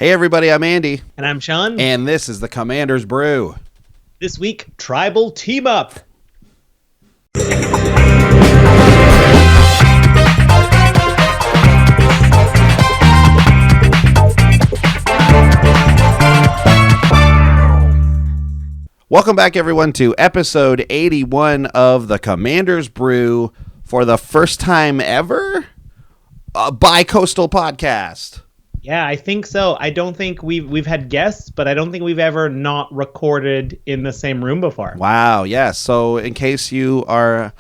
Hey everybody, I'm Andy. And I'm Sean. And this is the Commander's Brew. This week, Tribal Team Up. Welcome back everyone to episode 81 of the Commander's Brew for the first time ever, a bi-coastal podcast. Yeah, I think so. I don't think we've had guests, but I don't think we've ever not recorded in the same room before. Wow, yes. So in case you are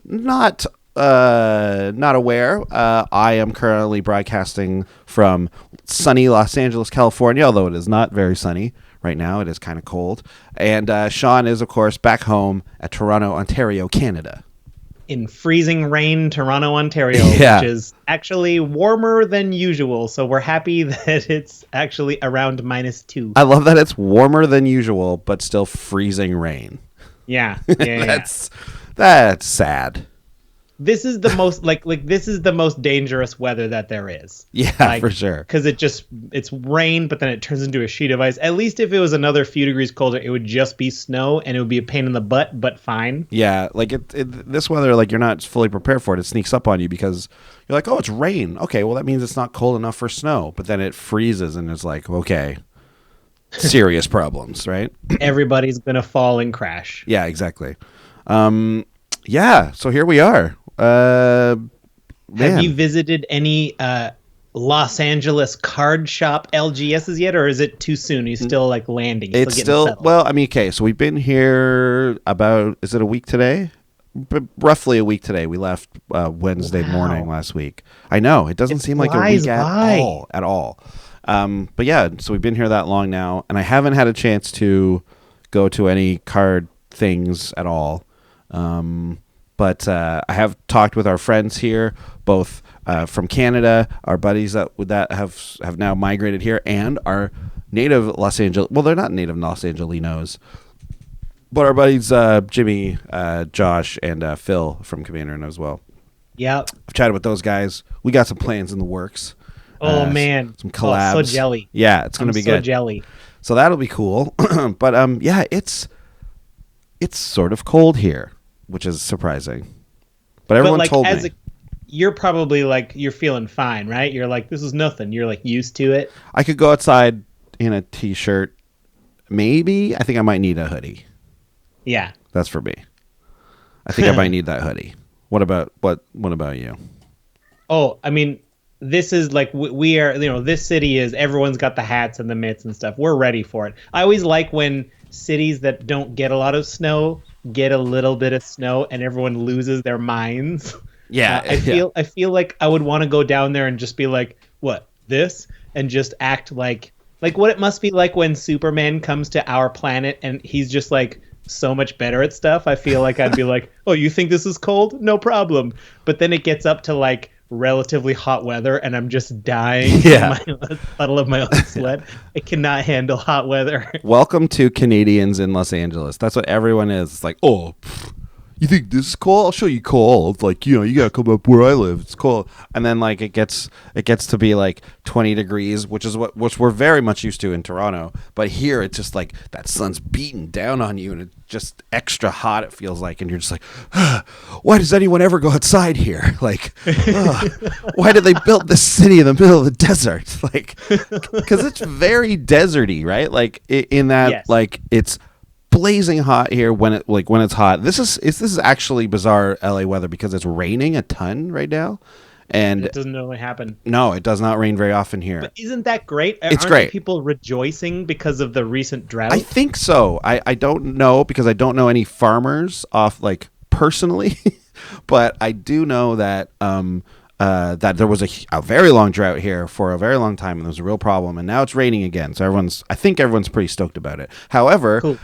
not aware, I am currently broadcasting from sunny Los Angeles, California, although it is not very sunny right now. It is kind of cold. And Sean is, of course, back home at Toronto, Ontario, Canada. In freezing rain, Toronto, Ontario, Yeah. Which is actually warmer than usual. So we're happy that it's actually around -2. I love that it's warmer than usual, but still freezing rain. Yeah. That's sad. This is the most this is the most dangerous weather that there is. Yeah, for sure. Because it's rain, but then it turns into a sheet of ice. At least if it was another few degrees colder, it would just be snow and it would be a pain in the butt, but fine. Yeah, like this weather, like you're not fully prepared for it. It sneaks up on you because you're like, oh, it's rain. Okay, well that means it's not cold enough for snow. But then it freezes and it's like, okay, serious problems, right? Everybody's gonna fall and crash. Yeah, exactly. Yeah, so here we are. Have you visited any Los Angeles card shop LGSs yet, or is it too soon? Are you still like landing? It's still well, I mean, okay, so we've been here about, is it a week today? Roughly a week today. We left Wednesday morning last week. I know, it doesn't seem like a week at all. But yeah, so we've been here that long now, and I haven't had a chance to go to any card things at all. But I have talked with our friends here, both from Canada, our buddies that have now migrated here, and our native Los Angeles. Well, they're not native Los Angelinos, but our buddies Jimmy, Josh, and Phil from Commander as well. Yeah, I've chatted with those guys. We got some plans in the works. Oh man, some collabs. So jelly. Yeah, it's gonna be good. So jelly. So that'll be cool. But yeah, it's sort of cold here, which is surprising. But everyone told me. You're probably like, you're feeling fine, right? You're like, this is nothing. You're like used to it. I could go outside in a t-shirt. Maybe. I think I might need a hoodie. Yeah. That's for me. I think I might need that hoodie. What about you? Oh, I mean, this is like, we are, this city is, everyone's got the hats and the mitts and stuff. We're ready for it. I always like when cities that don't get a lot of snow get a little bit of snow and everyone loses their minds. Yeah. I feel like I would want to go down there and just be like, what, this? And just act like what it must be like when Superman comes to our planet and he's just like so much better at stuff. I feel like I'd be like, oh, you think this is cold? No problem. But then it gets up to like relatively hot weather and I'm just dying in my puddle of my own sweat. I cannot handle hot weather. Welcome to Canadians in Los Angeles. That's what everyone is. It's like, oh, you think this is cold? I'll show you cold. Like, you gotta come up where I live. It's cold. And then like it gets to be like 20 degrees, which we're very much used to in Toronto. But here it's just like that sun's beating down on you and it's just extra hot, it feels like, and you're just like, why does anyone ever go outside here? Like, why did they build this city in the middle of the desert? Like, because it's very deserty, right? Like in that, like it's blazing hot here when it's hot. This is actually bizarre LA weather because it's raining a ton right now, and it doesn't really happen. No, it does not rain very often here. But isn't that great? It's great. People rejoicing because of the recent drought? I think so. I don't know because I don't know any farmers off like personally, but I do know that that there was a very long drought here for a very long time, and there was a real problem, and now it's raining again. So I think everyone's pretty stoked about it. However, cool.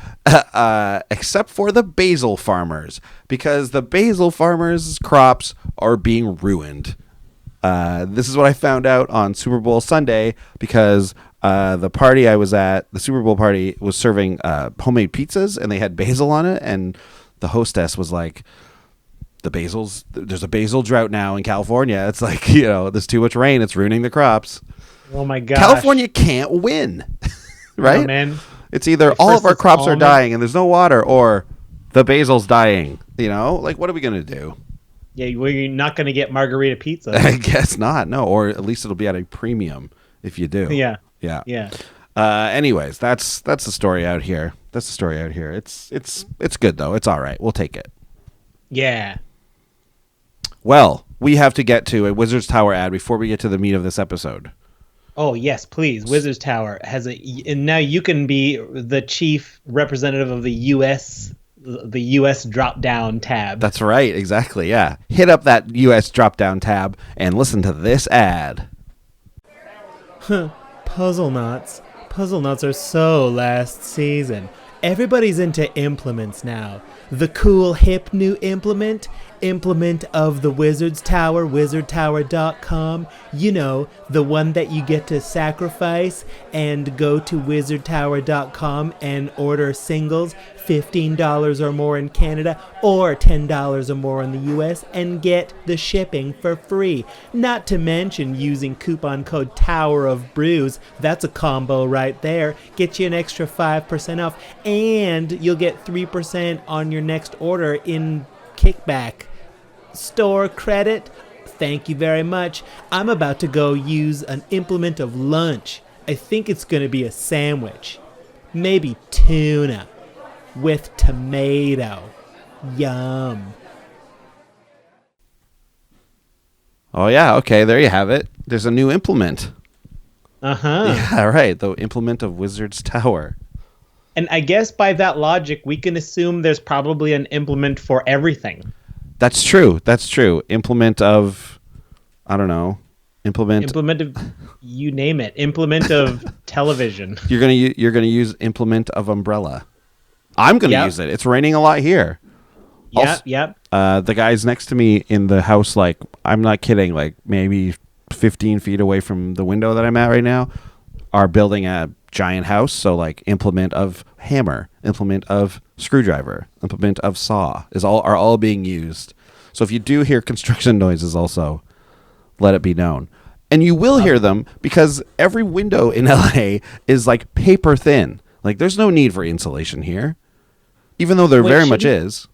Except for the basil farmers, because the basil farmers' crops are being ruined. This is what I found out on Super Bowl Sunday, because the party I was at, the Super Bowl party, was serving homemade pizzas, and they had basil on it, and the hostess was like, there's a basil drought now in California. It's like, there's too much rain. It's ruining the crops. Oh my gosh. California can't win, right? Oh, man. It's either all of our crops are dying and there's no water, or the basil's dying. Like, what are we going to do? Yeah, we're not going to get margarita pizza. I guess not. No, or at least it'll be at a premium if you do. Yeah. Yeah. Anyways, that's the story out here. It's good though. It's all right. We'll take it. Yeah. Well, we have to get to a Wizard's Tower ad before we get to the meat of this episode. Oh, yes, please. Wizard's Tower has and now you can be the chief representative of the U.S. drop-down tab. That's right. Exactly. Yeah. Hit up that U.S. drop-down tab and listen to this ad. Puzzle knots. Puzzle knots are so last season. Everybody's into implements now. The cool, hip new implement of the Wizard's Tower, wizardtower.com. The one that you get to sacrifice and go to wizardtower.com and order singles, $15 or more in Canada or $10 or more in the US, and get the shipping for free. Not to mention using coupon code Tower of Brews. That's a combo right there. Get you an extra 5% off, and you'll get 3% on your next order in kickback. Store credit. Thank you very much. I'm about to go use an implement of lunch. I think it's going to be a sandwich. Maybe tuna with tomato. Yum. Oh, yeah. Okay, there you have it. There's a new implement. Uh-huh. Yeah, right. The implement of Wizard's Tower. And I guess by that logic, we can assume there's probably an implement for everything. That's true. Implement of, I don't know. Implement of, you name it. Implement of television. You're gonna use implement of umbrella. I'm gonna use it. It's raining a lot here. Yep. The guys next to me in the house, like, I'm not kidding, like maybe 15 feet away from the window that I'm at right now, are building a giant house. So like implement of hammer, implement of screwdriver, implement of saw are all being used. So if you do hear construction noises, also let it be known. And you will hear them because every window in LA is like paper thin. Like, there's no need for insulation here, even though there very much is.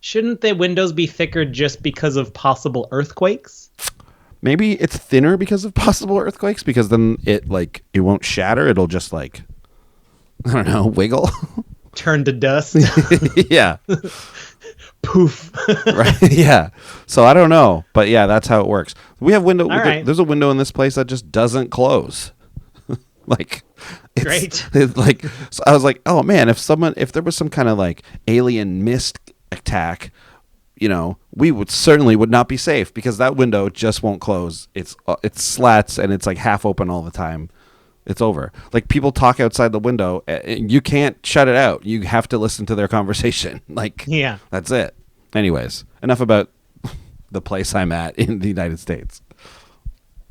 Shouldn't the windows be thicker just because of possible earthquakes? Maybe it's thinner because of possible earthquakes, because then it won't shatter. It'll just like, I don't know, wiggle. Turn to dust. Yeah. Poof. Right. Yeah. So I don't know, but yeah, that's how it works. We have window. Right. There's a window in this place that just doesn't close. Great. So I was like, oh man, if there was some kind of like alien mist attack, we would not be safe, because that window just won't close. It's slats and it's like half open all the time. It's over. Like, people talk outside the window, and you can't shut it out. You have to listen to their conversation. Yeah, that's it. Anyways, enough about the place I'm at in the United States.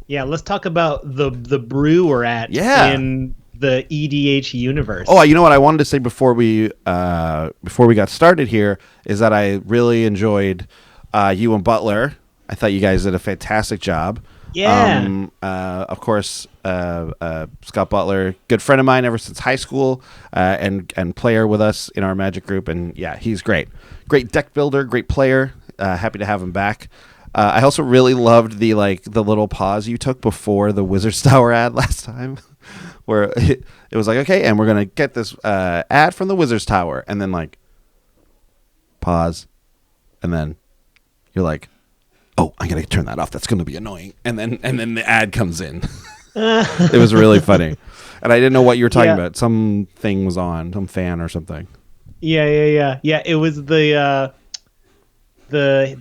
Yeah, let's talk about the brew we're at in the EDH universe. Oh, you know what I wanted to say before we got started here is that I really enjoyed you and Butler. I thought you guys did a fantastic job. Yeah. Of course, Scott Butler, good friend of mine ever since high school, and player with us in our Magic group, and yeah, he's great. Great deck builder, great player. Happy to have him back. I also really loved the little pause you took before the Wizard's Tower ad last time, where it was like, okay, and we're gonna get this ad from the Wizard's Tower, and then pause, and then you're like, oh, I gotta turn that off. That's gonna be annoying. And then the ad comes in. It was really funny, and I didn't know what you were talking about. Something was on, some fan or something. Yeah. It was the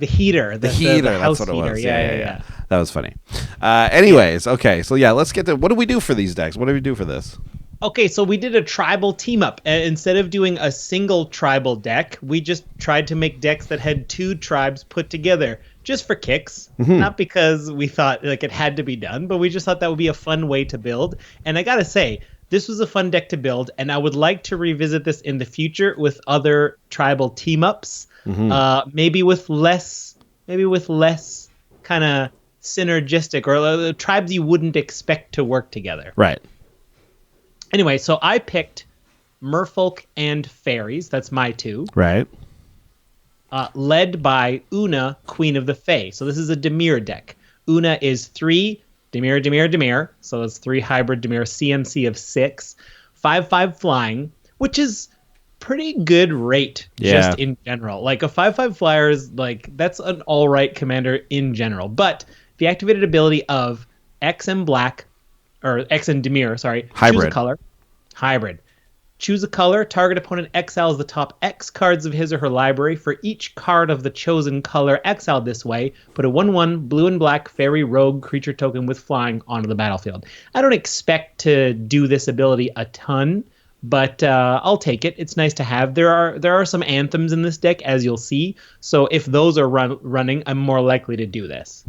heater. The heater. The house that's what it heater. was. Yeah. That was funny. Anyways, okay. So yeah, let's get to what do we do for these decks? What do we do for this? Okay, so we did a tribal team up. Instead of doing a single tribal deck, we just tried to make decks that had two tribes put together, just for kicks. Mm-hmm. Not because we thought it had to be done, but we just thought that would be a fun way to build. And I gotta say, this was a fun deck to build, and I would like to revisit this in the future with other tribal team ups. Mm-hmm. Maybe with less maybe with less kind of synergistic, or tribes you wouldn't expect to work together. Right. Anyway, so I picked Merfolk and Fairies. That's my two. Right. Led by Una, Queen of the Fae. So this is a Dimir deck. Una is 3 Dimir, Dimir, Dimir. So it's 3 hybrid Dimir, CMC of 6, 5/5 flying, which is pretty good rate just in general. Like a 5/5 flyer is like, that's an all right commander in general. But the activated ability of X and black, or X and Dimir, sorry, hybrid. Choose a color. Hybrid. Choose a color. Target opponent exiles the top X cards of his or her library. For each card of the chosen color exiled this way, put a 1/1 blue and black fairy rogue creature token with flying onto the battlefield. I don't expect to do this ability a ton, but I'll take it. It's nice to have. There are some anthems in this deck, as you'll see. So if those are running, I'm more likely to do this.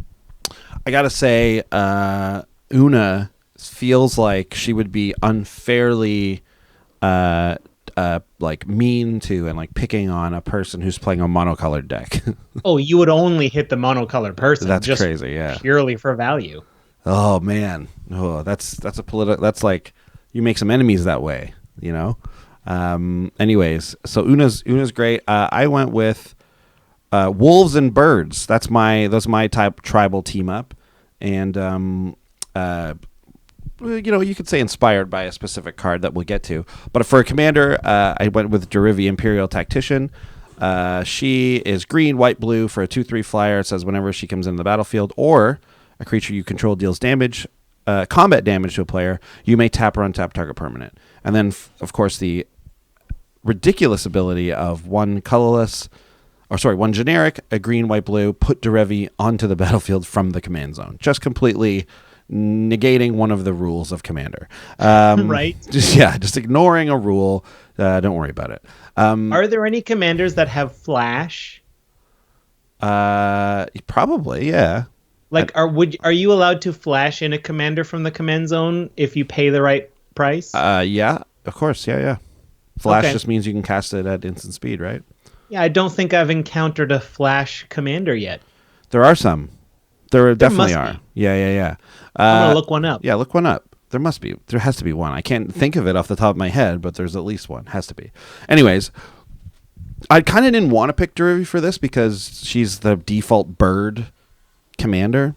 I gotta say, Una feels like she would be unfairly like mean to and like picking on a person who's playing a monocolored deck. Oh, you would only hit the monocolored person. That's just crazy, yeah. Purely for value. Oh man. Oh, that's a political. That's like you make some enemies that way, you know. Anyways, so Una's great. I went with wolves and birds. That's my type tribal team up, and you could say inspired by a specific card that we'll get to. But for a commander, I went with Derivi Imperial Tactician. She is green, white, blue for a 2/3 flyer. It says whenever she comes into the battlefield or a creature you control deals damage, combat damage to a player, you may tap or untap target permanent. And then, of course, the ridiculous ability of one generic, a green, white, blue, put Derevi onto the battlefield from the command zone. Just completely negating one of the rules of Commander. Right. Just ignoring a rule. Don't worry about it. Are there any commanders that have flash? Probably, yeah. Like, are you allowed to flash in a commander from the command zone if you pay the right price? Yeah, of course, yeah. Flash Okay. just means you can cast it at instant speed, right? Yeah, I don't think I've encountered a flash commander yet. There are some. There definitely must are. be. Yeah. I'm gonna look one up. Yeah, look one up. There must be. There has to be one. I can't think of it off the top of my head, but there's at least one. Has to be. Anyways, I kind of didn't want to pick Derevi for this because she's the default bird commander,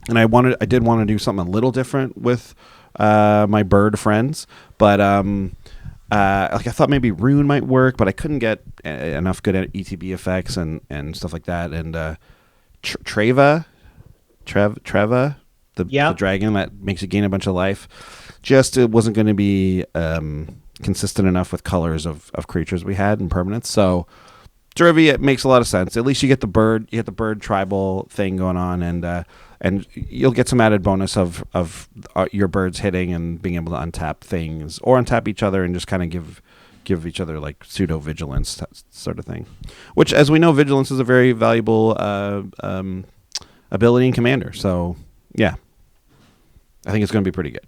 and I did want to do something a little different with my bird friends, but I thought maybe Rune might work, but I couldn't get enough good ETB effects and stuff like that, and Treva, the dragon that makes you gain a bunch of life, just it wasn't going to be consistent enough with colors of creatures we had and permanents. So Derevi, it makes a lot of sense. At least you get the bird tribal thing going on, and you'll get some added bonus of your birds hitting and being able to untap things or untap each other and just kind of give each other like pseudo vigilance sort of thing. Which, as we know, vigilance is a very valuable ability in Commander. So yeah, I think it's going to be pretty good.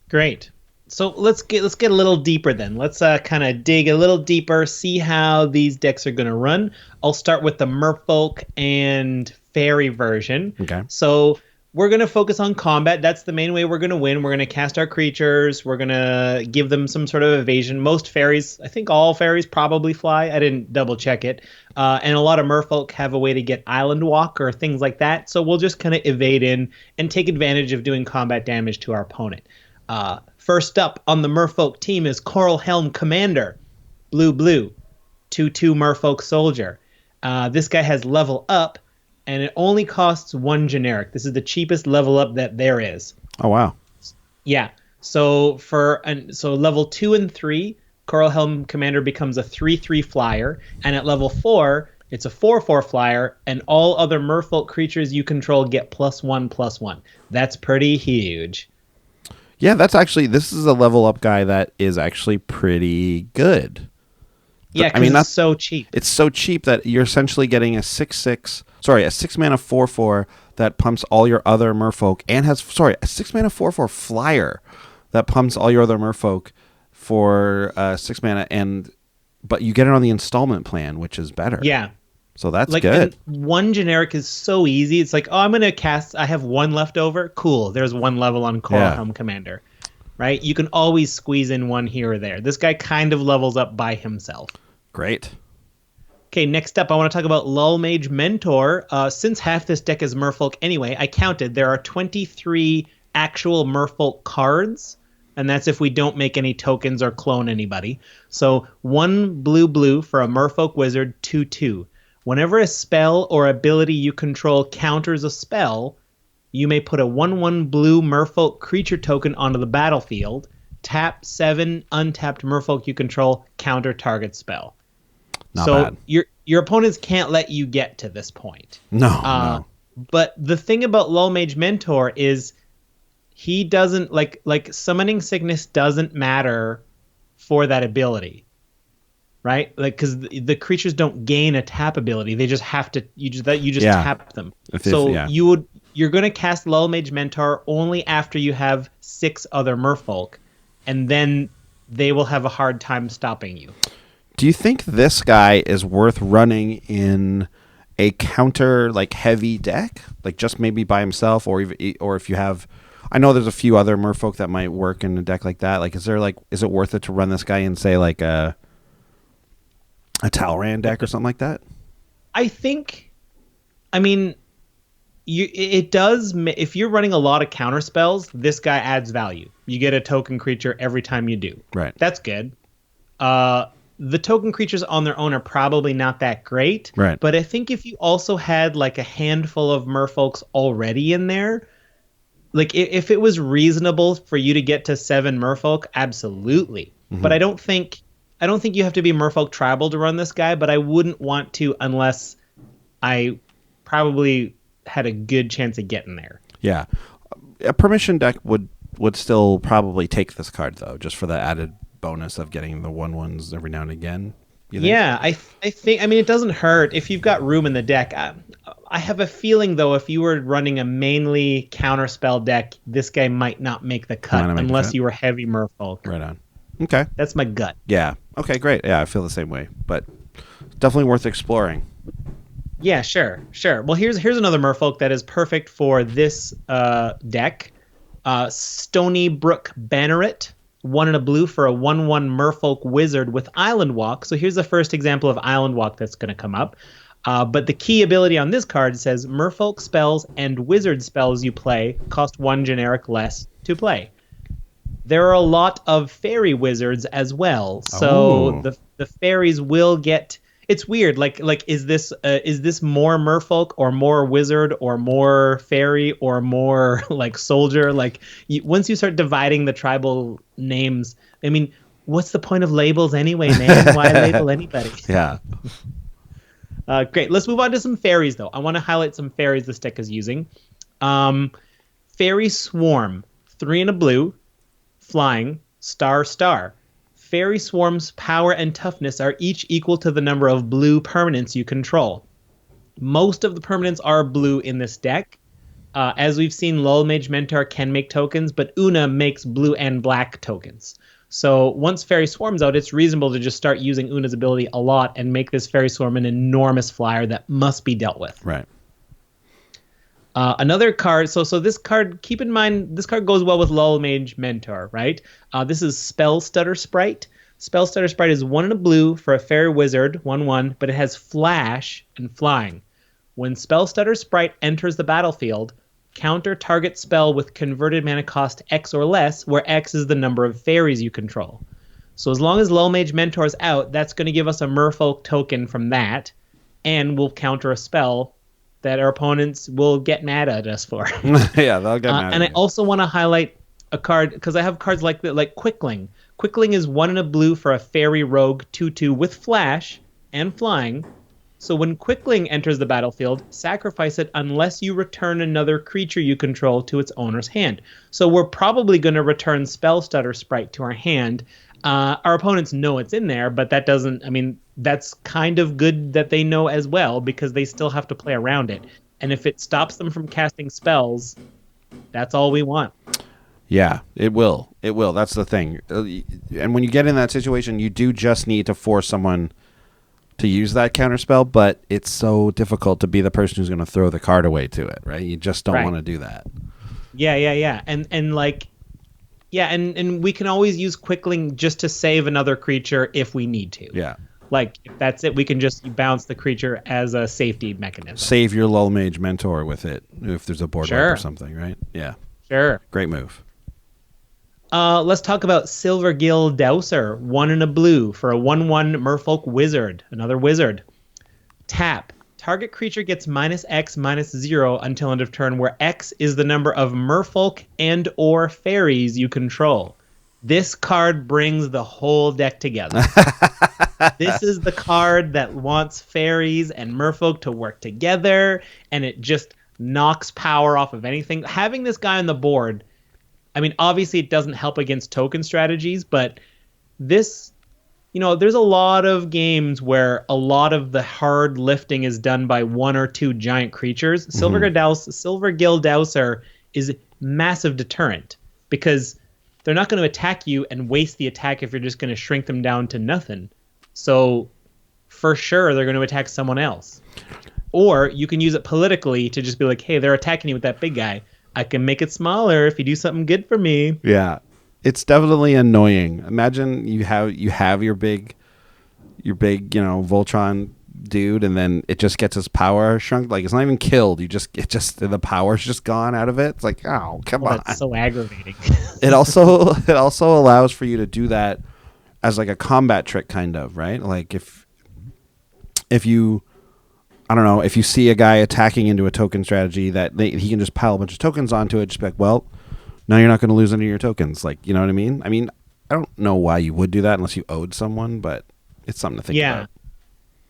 Great. So let's get a little deeper then. Let's kind of dig a little deeper, see how these decks are going to run. I'll start with the Merfolk and Fairy version. Okay. So we're going to focus on combat. That's the main way we're going to win. We're going to cast our creatures. We're going to give them some sort of evasion. Most fairies, I think all fairies probably fly. I didn't double check it. And a lot of Merfolk have a way to get island walk or things like that. So we'll just kind of evade in and take advantage of doing combat damage to our opponent. First up on the Merfolk team is Coral Helm Commander, blue, 2/2 Merfolk Soldier. This guy has level up, and it only costs 1 generic. This is the cheapest level up that there is. Oh wow! Yeah. So level 2 and 3, Coral Helm Commander becomes a 3/3 flyer, and at level 4, it's a 4/4 flyer, and all other Merfolk creatures you control get +1/+1. That's pretty huge. Yeah, this is a level up guy that is actually pretty good. Yeah, because it's so cheap. It's so cheap that you're essentially getting a 6 mana 4/4 that pumps all your other Merfolk, and a 6 mana 4/4 flyer that pumps all your other Merfolk for 6 mana, but you get it on the installment plan, which is better. Yeah. So that's Like, good. and one generic is so easy. It's like, oh, I'm gonna cast. I have one left over. Cool. There's one level on Coral Yeah. Helm Commander, right? You can always squeeze in one here or there. This guy kind of levels up by himself. Great. Okay, next up, I want to talk about Lull Mage Mentor. Since half this deck is Merfolk anyway, I counted. There are 23 actual Merfolk cards, and that's if we don't make any tokens or clone anybody. So 1 blue for a Merfolk Wizard, 2/2. Whenever a spell or ability you control counters a spell, you may put a 1/1 blue Merfolk creature token onto the battlefield. Tap 7 untapped Merfolk you control, counter target spell. Not so bad. your opponents can't let you get to this point. No. But the thing about Lull Mage Mentor is he doesn't like summoning sickness doesn't matter for that ability, right? Like because the creatures don't gain a tap ability; they just have to you just Yeah. tap them. Yeah. You're gonna cast Lull Mage Mentor only after you have 6 other Merfolk, and then they will have a hard time stopping you. Do you think this guy is worth running in a counter like heavy deck, like just maybe by himself, or if you have? I know there's a few other Merfolk that might work in a deck like that. Like, is it worth it to run this guy in say like a Talran deck or something like that? I mean, it does. If you're running a lot of counter spells, this guy adds value. You get a token creature every time you do. Right. That's good. The token creatures on their own are probably not that great. Right. But I think if you also had like a handful of Merfolks already in there, like if it was reasonable for you to get to 7 Merfolk, absolutely. Mm-hmm. But I don't think you have to be Merfolk tribal to run this guy, but I wouldn't want to unless I probably had a good chance of getting there. Yeah. A permission deck would still probably take this card though, just for the added bonus of getting the 1/1s every now and again. Yeah, I think. I mean, it doesn't hurt if you've got room in the deck. I have a feeling though, if you were running a mainly counterspell deck, this guy might not make the cut unless you were heavy Merfolk. Right on. Okay. That's my gut. Yeah. Okay. Great. Yeah, I feel the same way, but definitely worth exploring. Yeah, sure. Well, here's another Merfolk that is perfect for this deck. Stony Brook Banneret. 1 and a blue for a 1/1 Merfolk Wizard with Island Walk. So here's the first example of Island Walk that's going to come up. But the key ability on this card says Merfolk spells and wizard spells you play cost 1 generic less to play. There are a lot of fairy wizards as well. So the fairies will get... It's weird. Like is this more Merfolk or more wizard or more fairy or more like soldier? Like once you start dividing the tribal names, I mean, what's the point of labels anyway, man? Why label anybody? Yeah. Great. Let's move on to some fairies though. I want to highlight some fairies this deck is using. Fairy Swarm, 3 and a blue, flying, star. Fairy Swarm's power and toughness are each equal to the number of blue permanents you control. Most of the permanents are blue in this deck. As we've seen, Lull Mage Mentor can make tokens, but Una makes blue and black tokens. So once Fairy Swarm's out, it's reasonable to just start using Una's ability a lot and make this Fairy Swarm an enormous flyer that must be dealt with. Right. Another card, so this card, keep in mind, this card goes well with Lull Mage Mentor, right? This is Spell Stutter Sprite. Spell Stutter Sprite is 1 and a blue for a fairy wizard, 1/1, but it has flash and flying. When Spell Stutter Sprite enters the battlefield, counter target spell with converted mana cost X or less, where X is the number of fairies you control. So as long as Lull Mage Mentor is out, that's going to give us a Merfolk token from that, and we'll counter a spell that our opponents will get mad at us for. Yeah, they'll get mad at And you. I also want to highlight a card, because I have cards like Quickling. Quickling is 1 and a blue for a fairy rogue 2/2 with flash and flying. So when Quickling enters the battlefield, sacrifice it unless you return another creature you control to its owner's hand. So we're probably going to return Spell Stutter Sprite to our hand. Our opponents know it's in there, but that doesn't... I mean, that's kind of good that they know as well, because they still have to play around it. And if it stops them from casting spells, that's all we want. Yeah, it will. It will. That's the thing. And when you get in that situation, you do just need to force someone to use that counterspell, but it's so difficult to be the person who's going to throw the card away to it, right? You just don't want to do that. Yeah. And like, yeah, and we can always use Quickling just to save another creature if we need to. Yeah. Like, if that's it, we can just bounce the creature as a safety mechanism. Save your Lull Mage Mentor with it if there's a board wipe or something, right? Yeah. Sure. Great move. Let's talk about Silvergill Dowser, 1 and a blue for a 1/1 Merfolk Wizard, another wizard. Tap. Target creature gets -X/-0 until end of turn, where X is the number of Merfolk and or fairies you control. This card brings the whole deck together. This is the card that wants fairies and merfolk to work together, and it just knocks power off of anything. Having this guy on the board, I mean, obviously it doesn't help against token strategies, but this, there's a lot of games where a lot of the hard lifting is done by 1 or 2 giant creatures. Silvergill Dowser is massive deterrent because they're not going to attack you and waste the attack if you're just going to shrink them down to nothing. So for sure, they're going to attack someone else. Or you can use it politically to just be like, hey, they're attacking you with that big guy. I can make it smaller if you do something good for me. Yeah. It's definitely annoying. Imagine you have your big, Voltron dude, and then it just gets his power shrunk. Like, it's not even killed. The power's just gone out of it. It's like, oh, come on. That's so aggravating. It also allows for you to do that as like a combat trick, kind of, right? Like if you, I don't know, if you see a guy attacking into a token strategy that he can just pile a bunch of tokens onto it, just be like, well, now you're not going to lose any of your tokens. Like, you know what I mean? I mean, I don't know why you would do that unless you owed someone, but it's something to think about.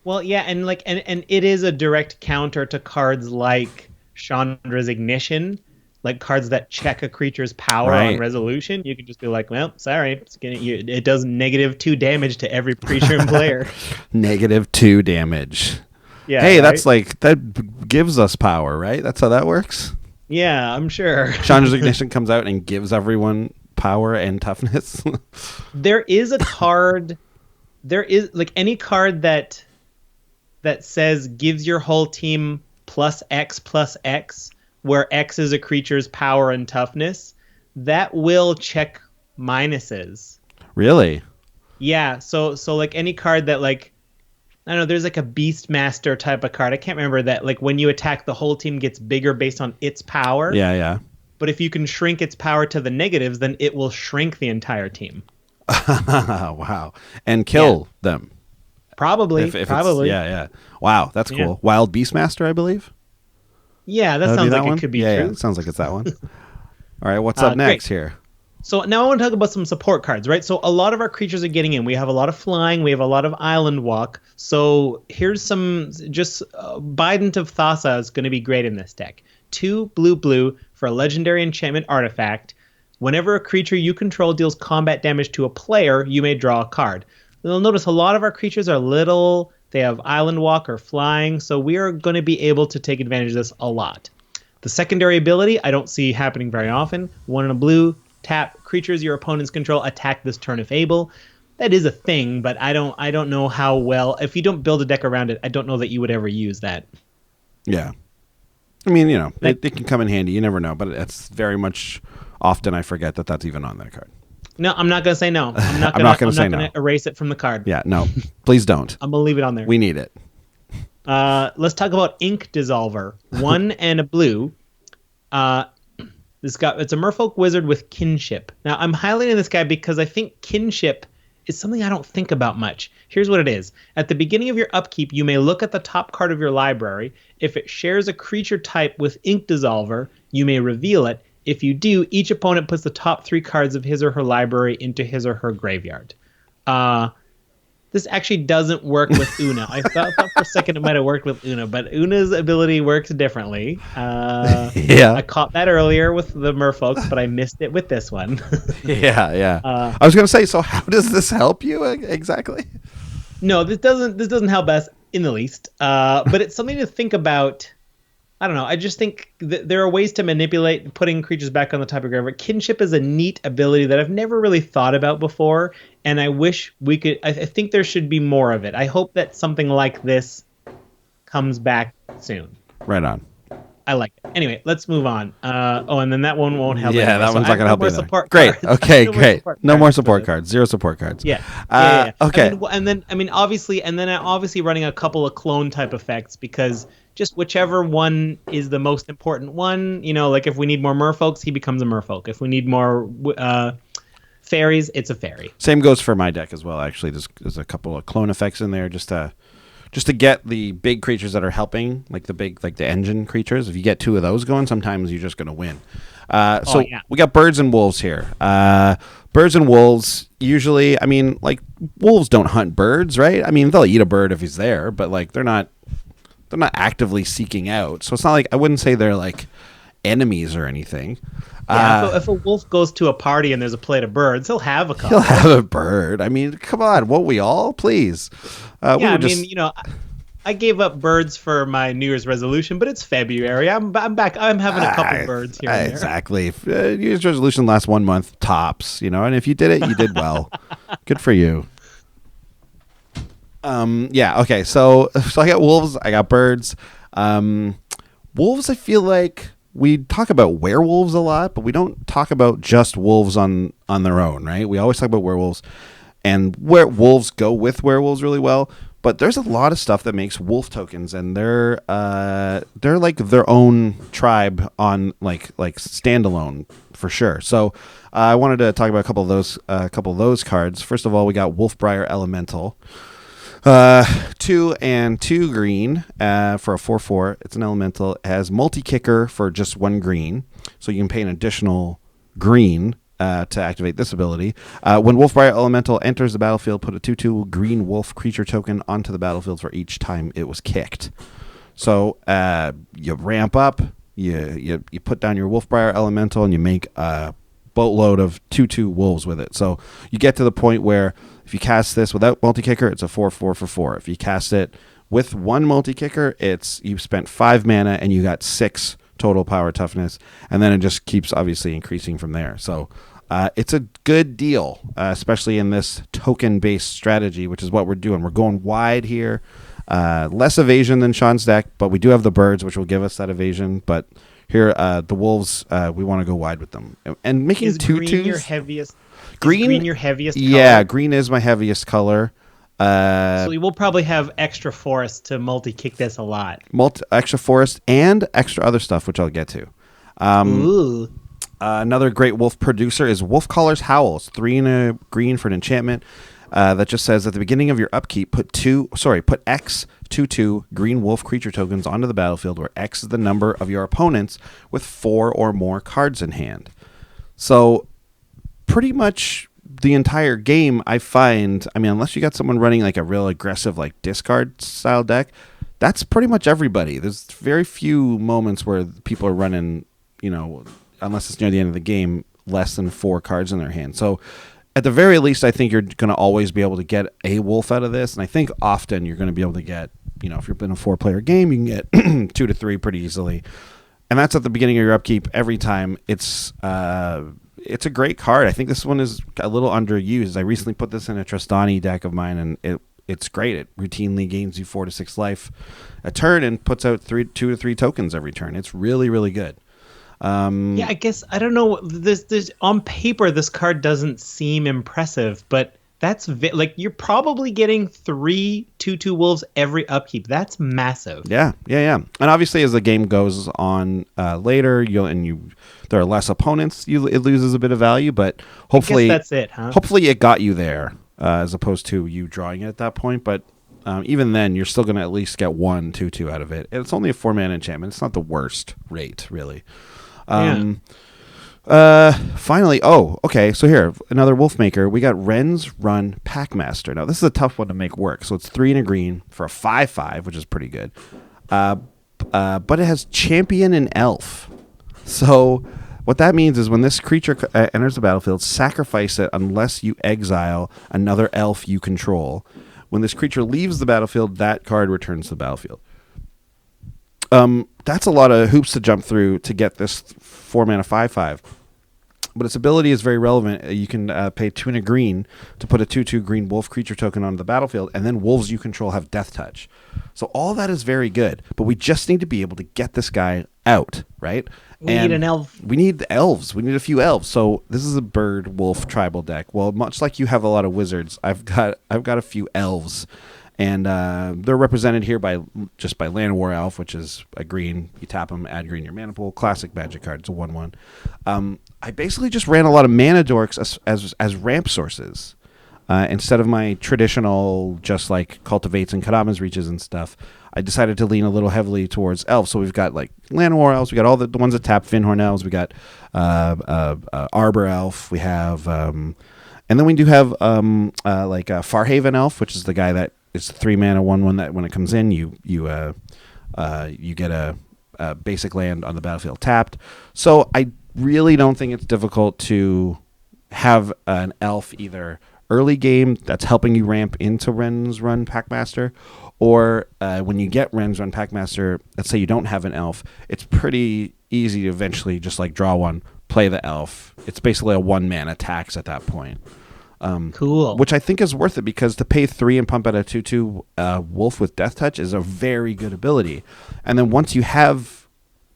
Well, yeah, and like, and it is a direct counter to cards like Chandra's Ignition, like cards that check a creature's power on resolution. You can just be like, well, sorry, it does -2 damage to every creature and player. -2 damage. Yeah. Hey, that's like, that gives us power, right? That's how that works. Yeah, I'm sure. Chandra's Ignition comes out and gives everyone power and toughness. There is a card. There is like any card that says gives your whole team +X/+X, where X is a creature's power and toughness, that will check minuses. Really? Yeah. So like any card that, like, I don't know, there's like a Beastmaster type of card. I can't remember that. Like when you attack, the whole team gets bigger based on its power. Yeah. But if you can shrink its power to the negatives, then it will shrink the entire team. Wow. And kill them. Probably. Yeah. Wow, that's cool. Yeah. Wild Beastmaster, I believe. Yeah, that sounds like it could be true. Yeah, it sounds like it's that one. All right, what's up next here? So now I want to talk about some support cards, right? So a lot of our creatures are getting in. We have a lot of flying. We have a lot of island walk. So here's some, just Bident of Thassa is going to be great in this deck. 2 blue for a legendary enchantment artifact. Whenever a creature you control deals combat damage to a player, you may draw a card. You'll notice a lot of our creatures are little. They have island walk or flying. So we are going to be able to take advantage of this a lot. The secondary ability I don't see happening very often. 1 and a blue. Tap creatures your opponents control attack this turn if able. That is a thing, but I don't know how well. If you don't build a deck around it, I don't know that you would ever use that. Yeah, I mean, it can come in handy. You never know, but it's very much often I forget that that's even on that card. No, I'm not gonna say no. I'm not gonna erase it from the card. Yeah, no, please don't. I'm gonna leave it on there. We need it. Let's talk about Ink Dissolver. 1 and a blue. It's a Merfolk Wizard with Kinship. Now, I'm highlighting this guy because I think Kinship is something I don't think about much. Here's what it is. At the beginning of your upkeep, you may look at the top card of your library. If it shares a creature type with Ink Dissolver, you may reveal it. If you do, each opponent puts the top 3 cards of his or her library into his or her graveyard. This actually doesn't work with Una. I thought for a second it might have worked with Una, but Una's ability works differently. Yeah. I caught that earlier with the Merfolks, but I missed it with this one. Yeah. I was going to say, so how does this help you exactly? No, this doesn't help us in the least. But it's something to think about I don't know. I just think there are ways to manipulate putting creatures back on the top of your graveyard. Kinship is a neat ability that I've never really thought about before, and I wish we could. I think there should be more of it. I hope that something like this comes back soon. Right on. I like it. Anyway, let's move on. And then that one won't help. Yeah, anymore, that one's not going to help either. Great. Okay, great. No more support cards. Zero support cards. Yeah. Okay. Obviously running a couple of clone type effects, because just whichever one is the most important one, like if we need more merfolks, he becomes a merfolk. If we need more fairies, it's a fairy. Same goes for my deck as well, actually. There's a couple of clone effects in there just to get the big creatures that are helping, like the engine creatures. If you get two of those going, sometimes you're just going to win. We got birds and wolves here. Birds and wolves, usually, wolves don't hunt birds, right? They'll eat a bird if he's there, but they're not actively seeking out. So it's not like, I wouldn't say they're like enemies or anything. Yeah, if a wolf goes to a party and there's a plate of birds, he'll have a couple. He'll have a bird. Come on, won't we all? Please. I gave up birds for my New Year's resolution, but it's February. I'm back. I'm having a couple birds here and there. Exactly. New Year's resolution lasts 1 month tops, and if you did it, you did well. Good for you. Okay. So I got wolves. I got birds. Wolves, I feel like we talk about werewolves a lot, but we don't talk about just wolves on their own, right? We always talk about werewolves, and wolves go with werewolves really well. But there's a lot of stuff that makes wolf tokens, and they're like their own tribe on like standalone for sure. So I wanted to talk about a couple of those cards. First of all, we got Wolfbriar Elemental. 2 and 2 green for a 4/4. It's an elemental. It has multi-kicker for just 1 green, so you can pay an additional green to activate this ability. When Wolfbriar Elemental enters the battlefield, put a 2/2 green wolf creature token onto the battlefield for each time it was kicked. So you ramp up, you put down your Wolfbriar Elemental, and you make a boatload of 2/2 wolves with it. So you get to the point where if you cast this without multi-kicker, it's a 4/4 for 4. If you cast it with 1 multi-kicker, you've spent 5 mana and you got 6 total power toughness, and then it just keeps obviously increasing from there. So it's a good deal, especially in this token-based strategy, which is what we're doing. We're going wide here. Less evasion than Sean's deck, but we do have the birds, which will give us that evasion. But here, the wolves, we want to go wide with them. And making 2/2s. Green your heaviest? Green your heaviest color? Yeah, green is my heaviest color. So you will probably have extra forest to multi-kick this a lot. Extra forest and extra other stuff, which I'll get to. Ooh. Another great wolf producer is Wolfcaller's Howl. It's 3 and a green for an enchantment that just says at the beginning of your upkeep, put X 2/2 green wolf creature tokens onto the battlefield, where X is the number of your opponents with 4 or more cards in hand. So pretty much the entire game, I find, unless you got someone running like a real aggressive like discard style deck, that's pretty much everybody. There's very few moments where people are running, unless it's near the end of the game, less than 4 cards in their hand. So at the very least, I think you're going to always be able to get a wolf out of this. And I think often you're going to be able to get, if you're in a 4-player game, you can get 2 to 3 pretty easily. And that's at the beginning of your upkeep every time. It's a great card. I think this one is a little underused. I recently put this in a Tristani deck of mine, and it's great. It routinely gains you 4 to 6 life a turn and puts out 2 to 3 tokens every turn. It's really, really good. I guess I don't know. This on paper, this card doesn't seem impressive, but that's you're probably getting 3 2/2 wolves every upkeep. That's massive. Yeah. And obviously, as the game goes on later, there are less opponents. It loses a bit of value, but hopefully I guess that's it, huh? Hopefully, it got you there as opposed to you drawing it at that point. But even then, you're still going to at least get 1 2/2 out of it. And it's only a 4-mana enchantment. It's not the worst rate, really. Finally, so here, another wolf maker. We got Ren's Run Packmaster. Now, this is a tough one to make work. So it's 3 and a green for a 5/5, which is pretty good. But it has Champion and Elf. So what that means is when this creature enters the battlefield, sacrifice it unless you exile another elf you control. When this creature leaves the battlefield, that card returns to the battlefield. That's a lot of hoops to jump through to get this 4-mana 5/5. But its ability is very relevant. You can pay 2 and a green to put a 2/2 green wolf creature token onto the battlefield, and then wolves you control have death touch. So all that is very good, but we just need to be able to get this guy out, right? We need an elf. We need elves. We need a few elves. So this is a bird wolf tribal deck. Well, much like you have a lot of wizards, I've got a few elves. And they're represented here by Land War Elf, which is a green. You tap them, add green to your mana pool. Classic Magic card. It's a 1/1. I basically just ran a lot of mana dorks as ramp sources instead of my traditional just like cultivates and Kadama's reaches and stuff. I decided to lean a little heavily towards elves. So we've got like Land War Elves. We got all the ones that tap Finhorn Elves. We got Arbor Elf. We have and then we do have Farhaven Elf, which is the guy that it's 3 mana 1/1 that when it comes in you get a basic land on the battlefield tapped. So I really don't think it's difficult to have an elf either early game that's helping you ramp into Ren's Run Packmaster, or when you get Ren's Run Packmaster, let's say you don't have an elf, it's pretty easy to eventually just like draw one, play the elf. It's basically a 1-mana tax at that point. Cool. Which I think is worth it because to pay 3 and pump out a 2/2 wolf with death touch is a very good ability. And then once you have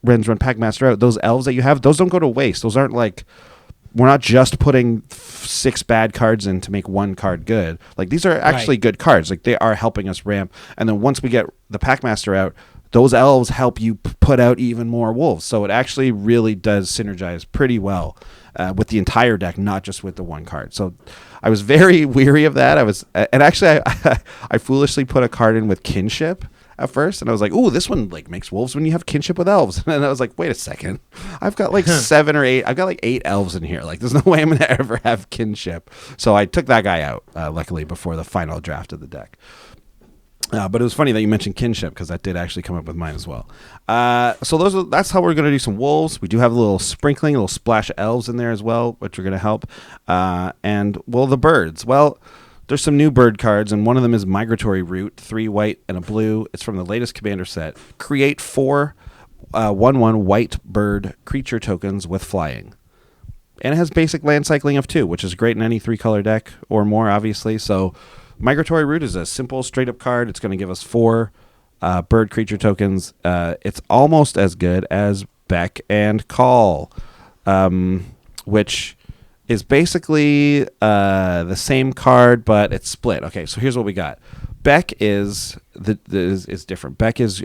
Ren's Run Packmaster out, those elves that you have, those don't go to waste. Those aren't like, we're not just putting 6 bad cards in to make 1 card good. Like these are actually good cards. Like they are helping us ramp. And then once we get the Packmaster out, those elves help you put out even more wolves. So it actually really does synergize pretty well with the entire deck, not just with the 1 card. So I was very weary of that. I foolishly put a card in with kinship at first, and I was like, "Ooh, this one like makes wolves when you have kinship with elves." And I was like, "Wait a second, I've got like 7 or 8. I've got like 8 elves in here. Like, there's no way I'm gonna ever have kinship." So I took that guy out, luckily before the final draft of the deck. But it was funny that you mentioned kinship because that did actually come up with mine as well. So that's how we're going to do some wolves. We do have a little sprinkling, a little splash of elves in there as well, which are going to help. And the birds. Well, there's some new bird cards, and one of them is Migratory Route, 3 white and a blue. It's from the latest Commander set. Create 4 1/1 white bird creature tokens with flying. And it has basic land cycling of 2, which is great in any 3-color deck or more, obviously. So Migratory Route is a simple, straight-up card. It's going to give us 4 bird creature tokens. It's almost as good as Beck and Call, which is basically the same card, but it's split. Okay, so here's what we got. Beck is different. Beck is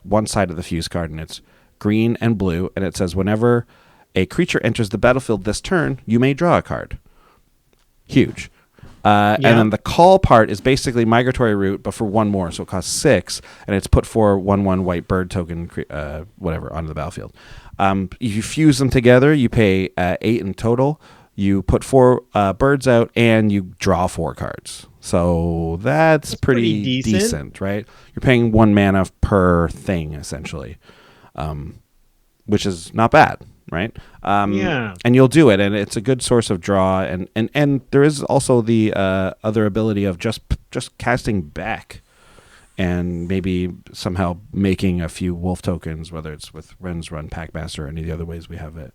one side of the fuse card, and it's green and blue, and it says whenever a creature enters the battlefield this turn, you may draw a card. Huge. And then the call part is basically Migratory Route, but for 1 more, so it costs 6, and it's put 4 1/1 white bird token, whatever, onto the battlefield. If you fuse them together, you pay 8 in total. You put 4 birds out, and you draw 4 cards. So that's pretty decent, right? You're paying 1 mana per thing, essentially, which is not bad. Right? And you'll do it, and it's a good source of draw, and there is also the other ability of just casting back and maybe somehow making a few wolf tokens, whether it's with Ren's Run Packmaster or any of the other ways we have it.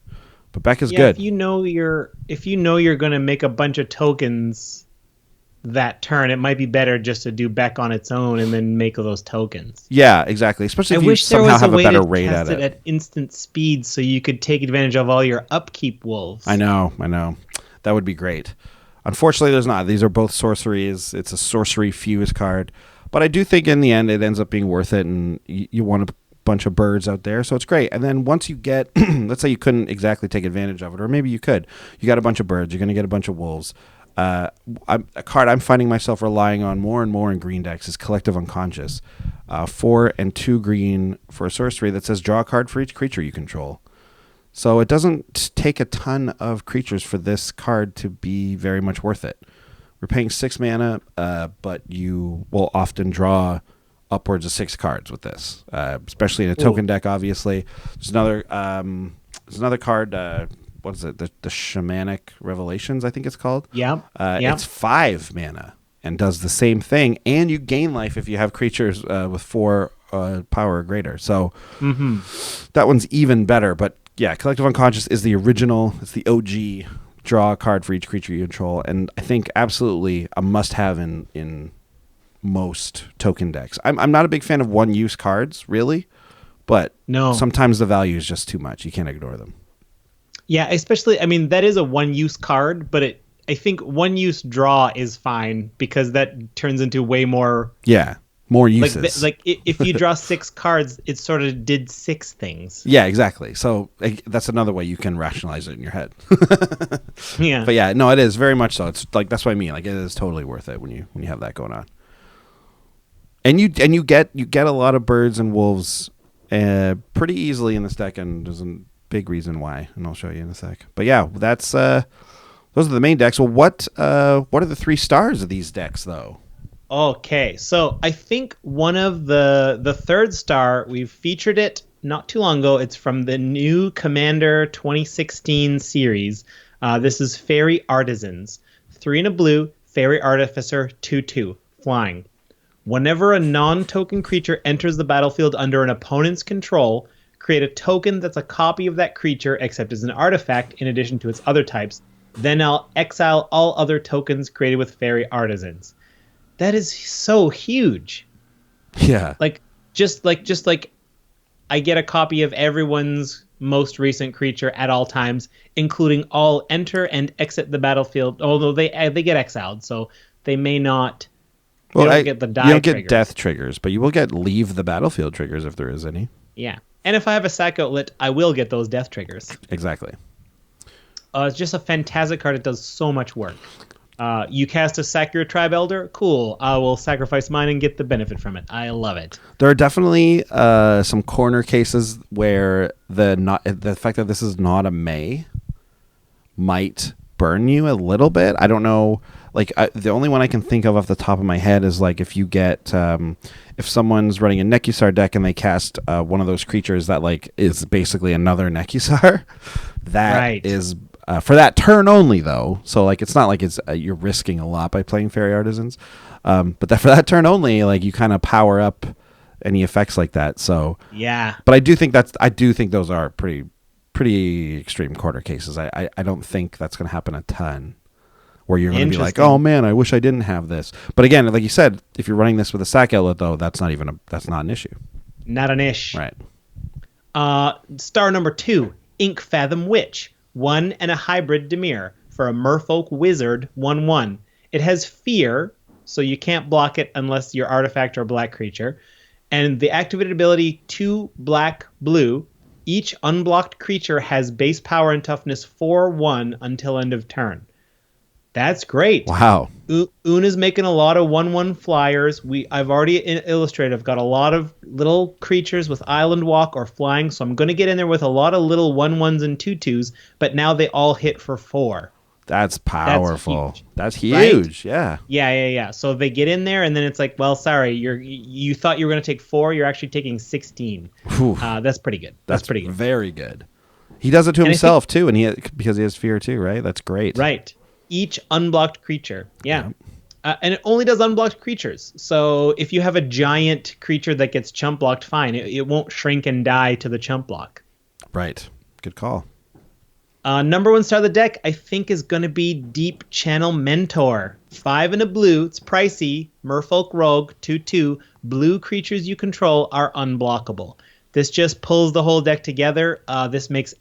But Beck is good. If you know you're going to make a bunch of tokens that turn, it might be better just to do Beck on its own and then make those tokens. Yeah, exactly. Especially if you somehow have a better rate at it. At instant speed, so you could take advantage of all your upkeep wolves. I know. That would be great. Unfortunately, there's not. These are both sorceries. It's a sorcery fuse card. But I do think in the end it ends up being worth it, and you want a bunch of birds out there, so it's great. And then once you get, let's say you couldn't exactly take advantage of it, or maybe you could. You got a bunch of birds. You're going to get a bunch of wolves. A card I'm finding myself relying on more and more in green decks is Collective Unconscious. 4 and 2 green for a sorcery that says draw a card for each creature you control. So it doesn't take a ton of creatures for this card to be very much worth it. We're paying 6 mana, but you will often draw upwards of 6 cards with this, especially in a token deck, obviously. There's another card, what is it? The Shamanic Revelations, I think it's called. Yeah. It's 5 mana and does the same thing. And you gain life if you have creatures with 4 power or greater. So that one's even better. But yeah, Collective Unconscious is the original. It's the OG. Draw a card for each creature you control, and I think absolutely a must-have in most token decks. I'm not a big fan of one-use cards, really, but sometimes the value is just too much. You can't ignore them. Yeah, especially, I mean, that is a one-use card, but I think one-use draw is fine because that turns into way more... Yeah, more uses. Like if you draw 6 cards, it sort of did 6 things. Yeah, exactly. So that's another way you can rationalize it in your head. Yeah. But yeah, no, it is very much so. It's like, that's what I mean. Like, it is totally worth it when you have that going on. And you get a lot of birds and wolves pretty easily in this deck, and there's a big reason why, and I'll show you in a sec. But yeah, that's those are the main decks. Well, what are the 3 stars of these decks though? Okay, so I think one of the third star, we've featured it not too long ago. It's from the new Commander 2016 series. This is Fairy Artisans. 3 and a blue, Fairy Artificer, 2/2, flying. Whenever a non-token creature enters the battlefield under an opponent's control, create a token that's a copy of that creature except as an artifact in addition to its other types. Then I'll exile all other tokens created with Fairy Artisans. That is so huge. Yeah. Just like I get a copy of everyone's most recent creature at all times, including all enter and exit the battlefield, although they get exiled, so they may not... Well, don't get the die you don't get triggers. death triggers, but you will get leave the battlefield triggers if there is any. Yeah. And if I have a sack outlet, I will get those death triggers. Exactly. It's just a fantastic card. It does so much work. You cast a sack your tribe elder? Cool. I will sacrifice mine and get the benefit from it. I love it. There are definitely some corner cases where the fact that this is not a May might burn you a little bit. I don't know. Like, the only one I can think of off the top of my head is like if you get if someone's running a Nekusar deck and they cast one of those creatures that like is basically another Nekusar. That right. is for that turn only though. So like it's not like it's you're risking a lot by playing Fairy Artisans, but for that turn only, like you kind of power up any effects like that. So yeah. But I do think those are pretty extreme corner cases. I don't think that's going to happen a ton. Where you're going to be like, oh man, I wish I didn't have this. But again, like you said, if you're running this with a sack outlet, though, that's not an issue. Not an ish. Right. Star number 2, Ink Fathom Witch, 1 and a hybrid Dimir for a Merfolk Wizard 1/1. It has fear, so you can't block it unless you're artifact or black creature. And the activated ability 2 black blue. Each unblocked creature has base power and toughness 4/1 until end of turn. That's great. Wow. Una's making a lot of 1/1 flyers. I've already illustrated. I've got a lot of little creatures with island walk or flying, so I'm going to get in there with a lot of little 1/1s and 2/2s, but now they all hit for 4. That's powerful. That's huge. Right? Yeah. So they get in there, and then it's like, well, sorry, you thought you were going to take 4. You're actually taking 16. That's pretty good. That's pretty good. Very good. He does it to himself too, and because he has fear too, right? That's great. Right. Each unblocked creature. Yeah. And it only does unblocked creatures. So if you have a giant creature that gets chump blocked, fine. It won't shrink and die to the chump block. Right. Good call. Number 1 star of the deck, I think, is going to be Deep Channel Mentor. 5 and a blue. It's pricey. Merfolk Rogue, 2/2. Blue creatures you control are unblockable. This just pulls the whole deck together. This makes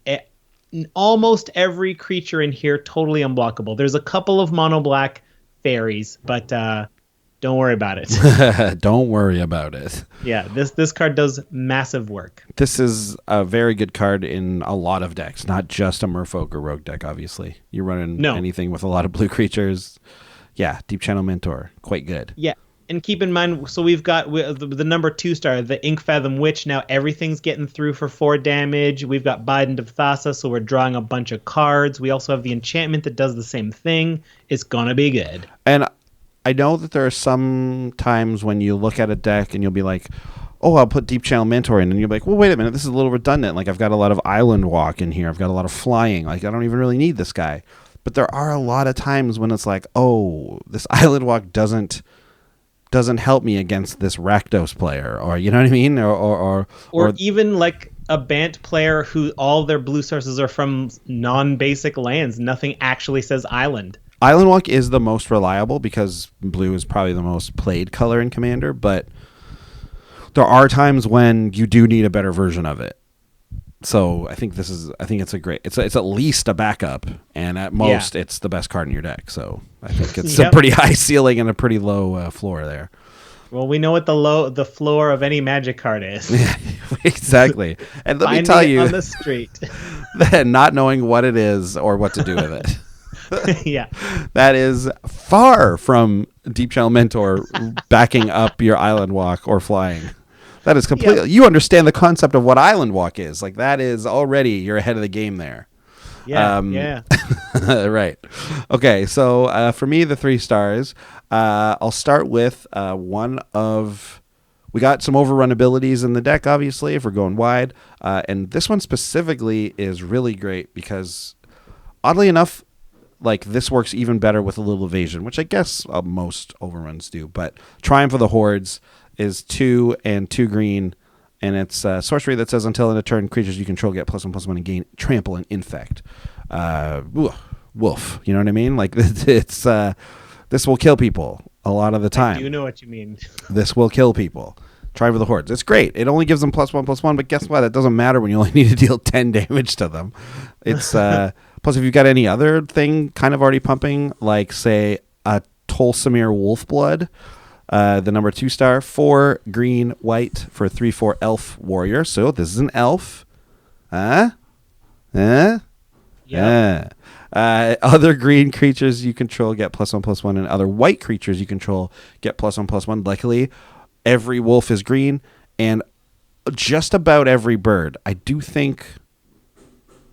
almost every creature in here totally unblockable. There's a couple of mono black fairies, but don't worry about it. Don't worry about it. Yeah, this card does massive work. This is a very good card in a lot of decks, not just a Merfolk or Rogue deck, obviously. You're running anything with a lot of blue creatures. Yeah, Deep Channel Mentor, quite good. Yeah. And keep in mind, so we've got the number 2 star, the Ink Fathom Witch. Now everything's getting through for 4 damage. We've got Bident of Thassa, so we're drawing a bunch of cards. We also have the enchantment that does the same thing. It's going to be good. And I know that there are some times when you look at a deck and you'll be like, oh, I'll put Deep Channel Mentor in. And you're like, well, wait a minute, this is a little redundant. Like, I've got a lot of island walk in here. I've got a lot of flying. Like, I don't even really need this guy. But there are a lot of times when it's like, oh, this island walk doesn't doesn't help me against this Rakdos player, or you know what I mean, or even like a Bant player who all their blue sources are from non-basic lands. Nothing actually says island. Island Walk is the most reliable because blue is probably the most played color in Commander, but there are times when you do need a better version of it. So I think it's at least a backup, and at most it's the best card in your deck. So I think it's a pretty high ceiling and a pretty low floor there. Well, we know what the floor of any Magic card is. Yeah, exactly. And let me tell you, on the street, that not knowing what it is or what to do with it. Yeah, that is far from Deep Channel Mentor backing up your Island Walk or flying. That is completely. Yep. You understand the concept of what Island Walk is. Like that is already you're ahead of the game there. Yeah. Yeah. Right. Okay. So for me, the 3 stars. I'll start with one of. We got some overrun abilities in the deck, obviously, if we're going wide, and this one specifically is really great because, oddly enough, like this works even better with a little evasion, which I guess most overruns do. But Triumph of the Hordes is 2 and 2 green, and it's sorcery that says until in a turn, creatures you control get +1/+1 and gain trample and infect. Wolf, you know what I mean? Like it's this will kill people a lot of the time. You know what you mean. This will kill people. Triumph of the Hordes. It's great. It only gives them +1/+1, but guess what? It doesn't matter when you only need to deal 10 damage to them. It's plus if you've got any other thing kind of already pumping, like say a Tolsimir Wolfblood, the number 2 star, 4 green white for 3/4 elf warrior. So this is an elf. Yeah. Other green creatures you control get +1/+1, and other white creatures you control get +1/+1. Luckily, every wolf is green, and just about every bird. I do think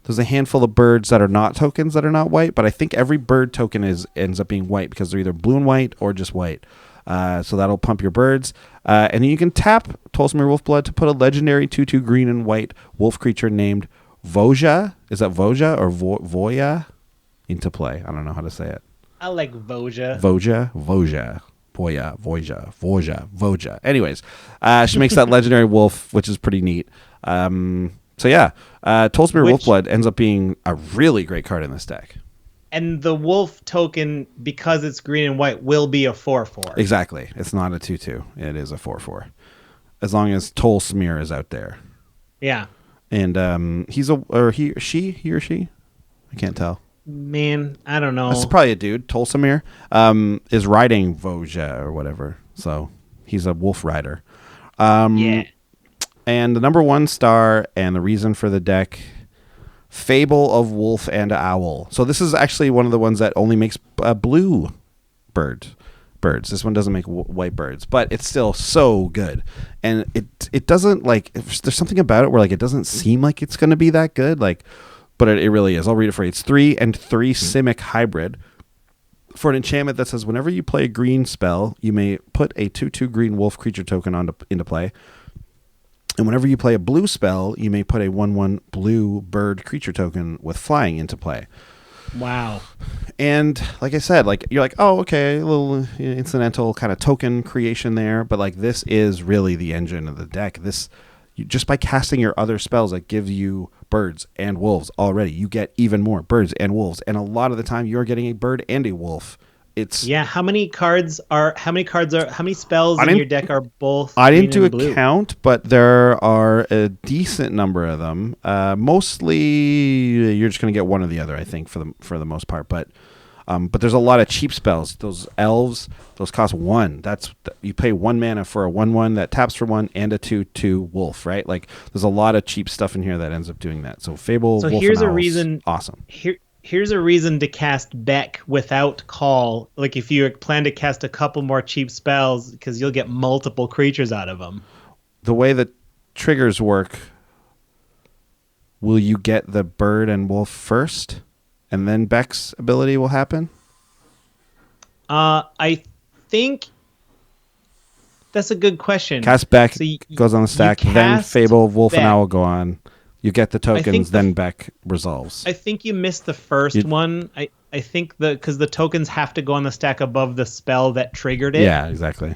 there's a handful of birds that are not tokens that are not white, but I think every bird token ends up being white because they're either blue and white or just white. So that'll pump your birds. And then you can tap Tolsimir Wolfblood to put a legendary 2/2 green and white wolf creature named Voja. Is that Voja or Voya? Into play. I don't know how to say it. I like Voja. Voja. Anyways, she makes that legendary wolf, which is pretty neat. So yeah, Tolsimir Wolfblood ends up being a really great card in this deck. And the wolf token, because it's green and white, will be a 4/4. Exactly. It's not a 2/2. It is a 4/4. As long as Tolsimir is out there. Yeah. And he or she? I can't tell. Man, I don't know. That's probably a dude. Tolsimir is riding Voja or whatever. So he's a wolf rider. Yeah. And the number 1 star and the reason for the deck, Fable of Wolf and Owl. So this is actually one of the ones that only makes blue birds. This one doesn't make white birds, but it's still so good. And it doesn't like, there's something about it where like it doesn't seem like it's going to be that good. Like, but it really is. I'll read it for you. It's 3 and 3 Simic hybrid for an enchantment that says whenever you play a green spell, you may put a 2/2 green wolf creature token into play. And whenever you play a blue spell, you may put a 1/1 blue bird creature token with flying into play. Wow. And like I said, like you're like, oh, okay, a little incidental kind of token creation there, but like this is really the engine of the deck. Just by casting your other spells that give you birds and wolves already, you get even more birds and wolves. And a lot of the time you're getting a bird and a wolf. How many spells in your deck are both? I didn't do a count, but there are a decent number of them. Mostly you're just going to get one or the other, I think, for the most part. But there's a lot of cheap spells. Those elves, those cost 1. You pay 1 mana for a 1/1 that taps for 1 and a 2/2 wolf, right? Like there's a lot of cheap stuff in here that ends up doing that. So Fable, Wolf, here's and a Owls, reason. Awesome. Here's a reason to cast Beck without call. Like if you plan to cast a couple more cheap spells, because you'll get multiple creatures out of them. The way that triggers work, will you get the bird and wolf first, and then Beck's ability will happen? I think that's a good question. Cast Beck, goes on the stack, then Fable, Wolf, Beck. and Owl go on. You get the tokens, then Beck resolves. I think you missed the first one. I think because the tokens have to go on the stack above the spell that triggered it. Yeah, exactly.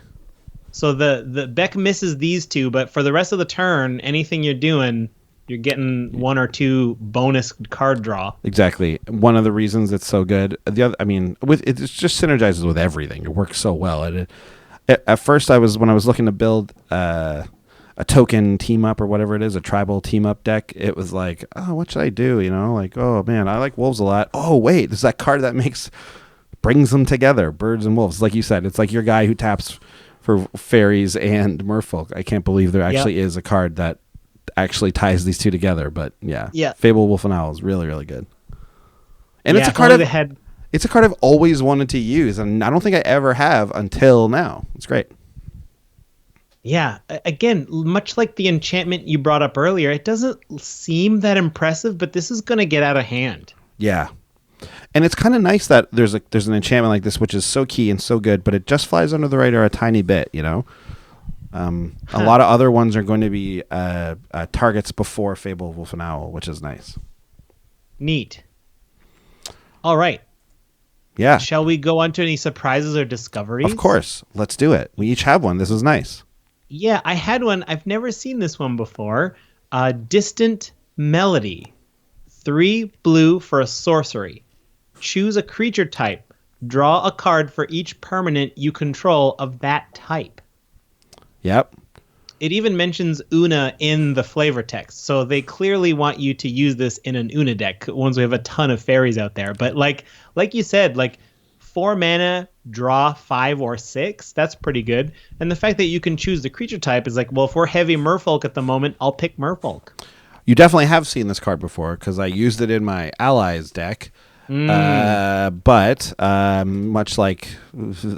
So the Beck misses these two, but for the rest of the turn, anything you're doing, you're getting one or two bonus card draw. Exactly. One of the reasons it's so good. The other, I mean, it just synergizes with everything. It works so well. At first, when I was looking to build a token team up or whatever it is, a tribal team up deck, it was like, oh, what should I do? You know, like, oh man, I like wolves a lot. Oh wait, there's that card that brings them together, birds and wolves. Like you said, it's like your guy who taps for fairies and merfolk. I can't believe there actually is a card that actually ties these two together. But yeah. Fable Wolf and Owl is really, really good. And it's a card it's a card I've always wanted to use, and I don't think I ever have until now. It's great. Yeah, again, much like the enchantment you brought up earlier, it doesn't seem that impressive, but this is going to get out of hand. Yeah. And it's kind of nice that there's an enchantment like this, which is so key and so good, but it just flies under the radar a tiny bit, you know? A lot of other ones are going to be targets before Fable, Wolf, and Owl, which is nice. Neat. All right. Yeah. Shall we go on to any surprises or discoveries? Of course. Let's do it. We each have one. This is nice. Yeah, I had one. I've never seen this one before. Distant Melody. 3 blue for a sorcery. Choose a creature type. Draw a card for each permanent you control of that type. Yep. It even mentions Una in the flavor text, so they clearly want you to use this in an Una deck. Once we have a ton of fairies out there, but like you said, like 4 mana, draw 5 or 6. That's pretty good. And the fact that you can choose the creature type is like, well, if we're heavy Merfolk at the moment, I'll pick Merfolk. You definitely have seen this card before because I used it in my allies deck. But much like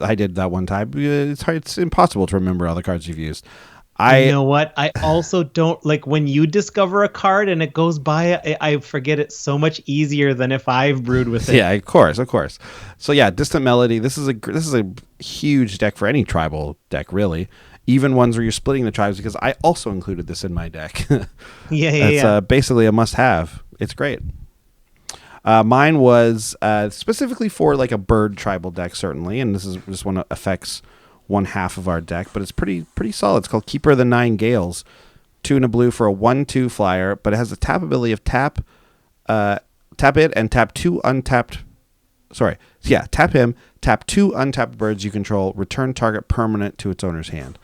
I did that one time, it's impossible to remember all the cards you've used. You know what? I also don't like when you discover a card and it goes by. I forget it so much easier than if I've brewed with it. Yeah, of course. So yeah, Distant Melody. This is a huge deck for any tribal deck, really. Even ones where you're splitting the tribes, because I also included this in my deck. It's basically a must-have. It's great. Mine was specifically for like a bird tribal deck, certainly, and this is just one that affects one half of our deck, but it's pretty solid. It's called Keeper of the Nine Gales. 2 and a blue for a 1/2 flyer, but it has the tap ability of tap it and tap 2 untapped. Sorry, yeah, tap him, tap 2 untapped birds you control, return target permanent to its owner's hand.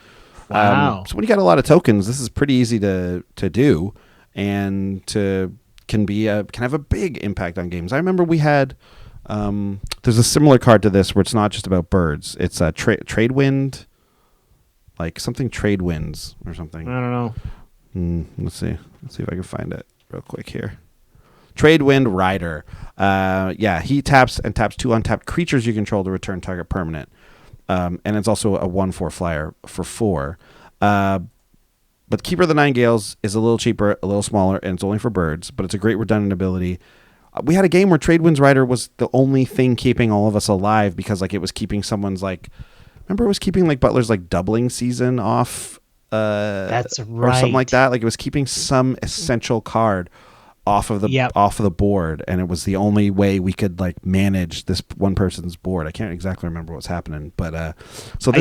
Wow. So when you got a lot of tokens, this is pretty easy to do, and can have a big impact on games. I remember we had there's a similar card to this where it's not just about birds. It's a trade wind, like something trade winds or something. I don't know. Let's see if I can find it real quick here. Trade Wind Rider. He taps 2 untapped creatures you control to return target permanent. And it's also a 1/4 flyer for 4. But Keeper of the Nine Gales is a little cheaper, a little smaller, and it's only for birds, but it's a great redundant ability. We had a game where Trade Winds Rider was the only thing keeping all of us alive because like it was keeping someone's like, remember it was keeping like Butler's like doubling season off. That's right. Or something like that. Like it was keeping some essential card off of the board, and it was the only way we could like manage this one person's board. I can't exactly remember what's happening, but I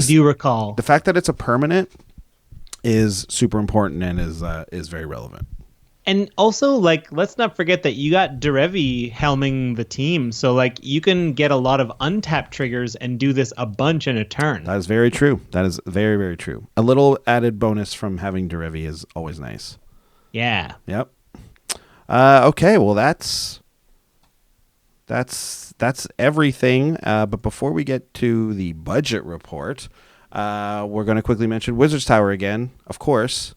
do recall the fact that it's a permanent is super important and is very relevant. And also, like, let's not forget that you got Derevi helming the team, so like you can get a lot of untapped triggers and do this a bunch in a turn. That is very true. That is very, very true. A little added bonus from having Derevi is always nice. Yeah. Yep. Okay, well that's everything. But before we get to the budget report, we're going to quickly mention Wizards Tower again, of course.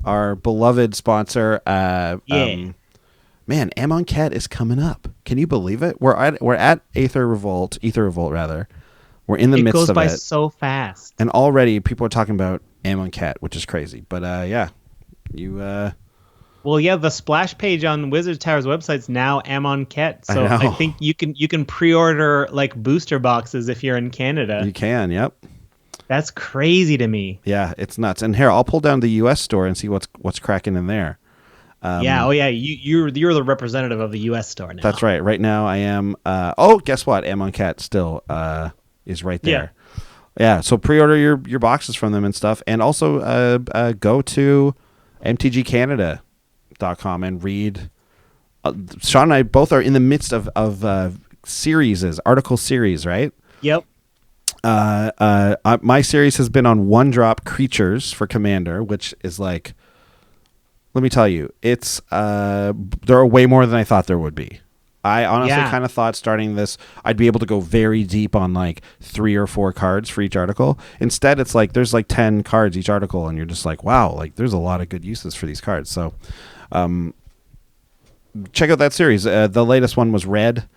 Our beloved sponsor. Man, Amonkhet is coming up. Can you believe it? We're at Aether Revolt rather. We're in the midst of it. It goes by so fast. And already people are talking about Amonkhet, which is crazy. But Well, yeah, the splash page on Wizards Tower's website is now Amonkhet. So I think you can pre-order like booster boxes if you're in Canada. You can, yep. That's crazy to me. Yeah, it's nuts. And here, I'll pull down the U.S. store and see what's cracking in there. You're the representative of the U.S. store now. That's right. Right now, I am. Guess what? Amonkhet still is right there. Yeah, so pre-order your boxes from them and stuff, and also go to mtgcanada.com and read. Sean and I both are in the midst of article series, right? Yep. My series has been on one drop creatures for Commander, which is like, let me tell you, it's there are way more than I thought there would be. I honestly kind of thought starting this, I'd be able to go very deep on like 3 or 4 cards for each article. Instead, it's like there's like 10 cards each article, and you're just like, wow, like there's a lot of good uses for these cards. So, check out that series. The latest one was red.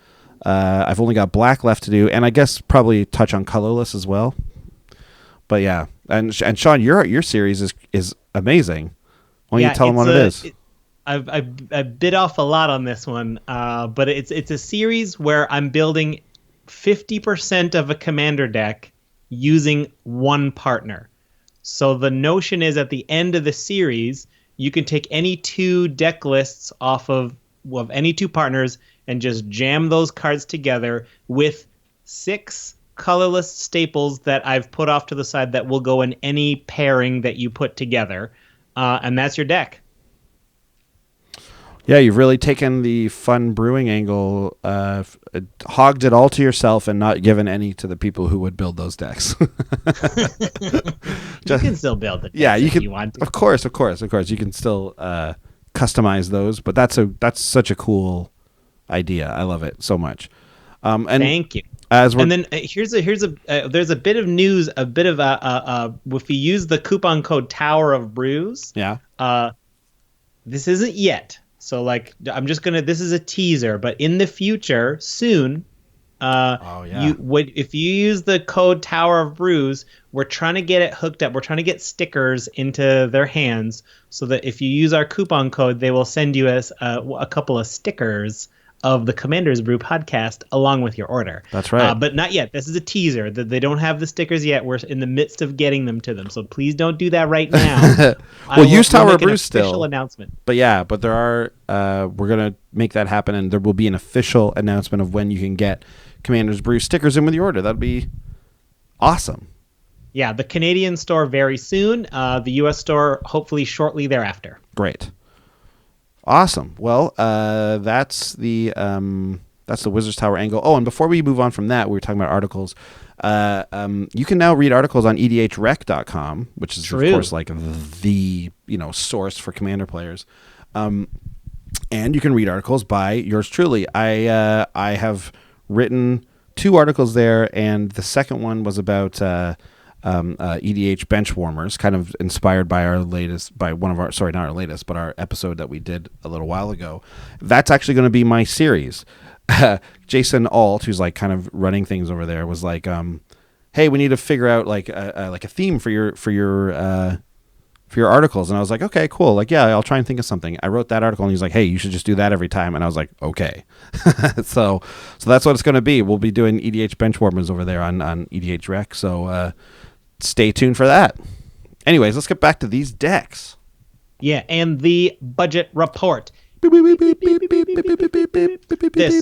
I've only got black left to do, and I guess probably touch on colorless as well. But yeah, and Sean, your series is amazing. Why don't you tell them what it is? I bit off a lot on this one, but it's a series where I'm building 50% of a commander deck using one partner. So the notion is at the end of the series, you can take any 2 deck lists off of any 2 partners and just jam those cards together with 6 colorless staples that I've put off to the side that will go in any pairing that you put together. And that's your deck. Yeah, you've really taken the fun brewing angle, hogged it all to yourself, and not given any to the people who would build those decks. You can still build it. Yeah, you can. You want to. Of course. You can still customize those, but that's such a cool idea. I love it so much. And thank you. And then there's a bit of news, if you use the coupon code Tower of Brews. Yeah. This isn't yet. So like this is a teaser, but in the future, soon, if you use the code Tower of Brews, we're trying to get it hooked up. We're trying to get stickers into their hands so that if you use our coupon code, they will send you a couple of stickers of the Commander's Brew podcast along with your order. That's right. But not yet. This is a teaser. They don't have the stickers yet. We're in the midst of getting them to them. So please don't do that right now. Use Tower of Brew still. Official announcement. But yeah, there are. We're gonna make that happen, and there will be an official announcement of when you can get Commander's Brew stickers in with your order. That'd be awesome. Yeah, the Canadian store very soon. The U.S. store hopefully shortly thereafter. Great. Awesome. Well, that's the Wizard's Tower angle. Oh, and before we move on from that, we were talking about articles. You can now read articles on edhrec.com, which is of course like the source for Commander players. And you can read articles by yours truly. I have written 2 articles there, and the second one was about EDH bench warmers, kind of inspired by our episode that we did a little while ago. That's actually going to be my series. Jason Alt, who's like kind of running things over there, was like, "Hey, we need to figure out like a theme for your articles." And I was like, "Okay, cool. Like, yeah, I'll try and think of something." I wrote that article, and he's like, "Hey, you should just do that every time." And I was like, "Okay." so that's what it's going to be. We'll be doing EDH bench warmers over there on EDH Rec. So stay tuned for that. Anyways, let's get back to these decks. Yeah, and the budget report. This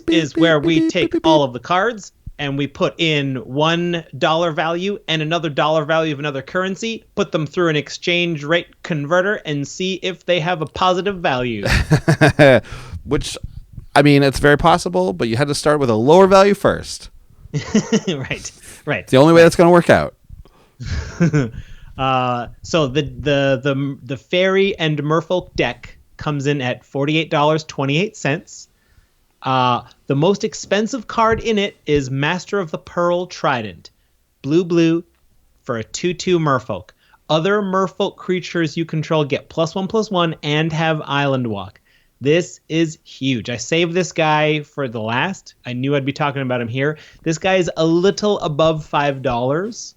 is where we take all of the cards and we put in $1 value and another dollar value of another currency, put them through an exchange rate converter, and see if they have a positive value. Which, I mean, it's very possible, but you had to start with a lower value first. Right. It's the only way that's going to work out. So the Fairy and Merfolk deck comes in at $48.28. The most expensive card in it is Master of the Pearl Trident, blue for a 2/2 Merfolk. Other Merfolk creatures you control get +1/+1 and have Island Walk. This is huge. I saved this guy for the last. I knew I'd be talking about him here. This guy is a little above $5.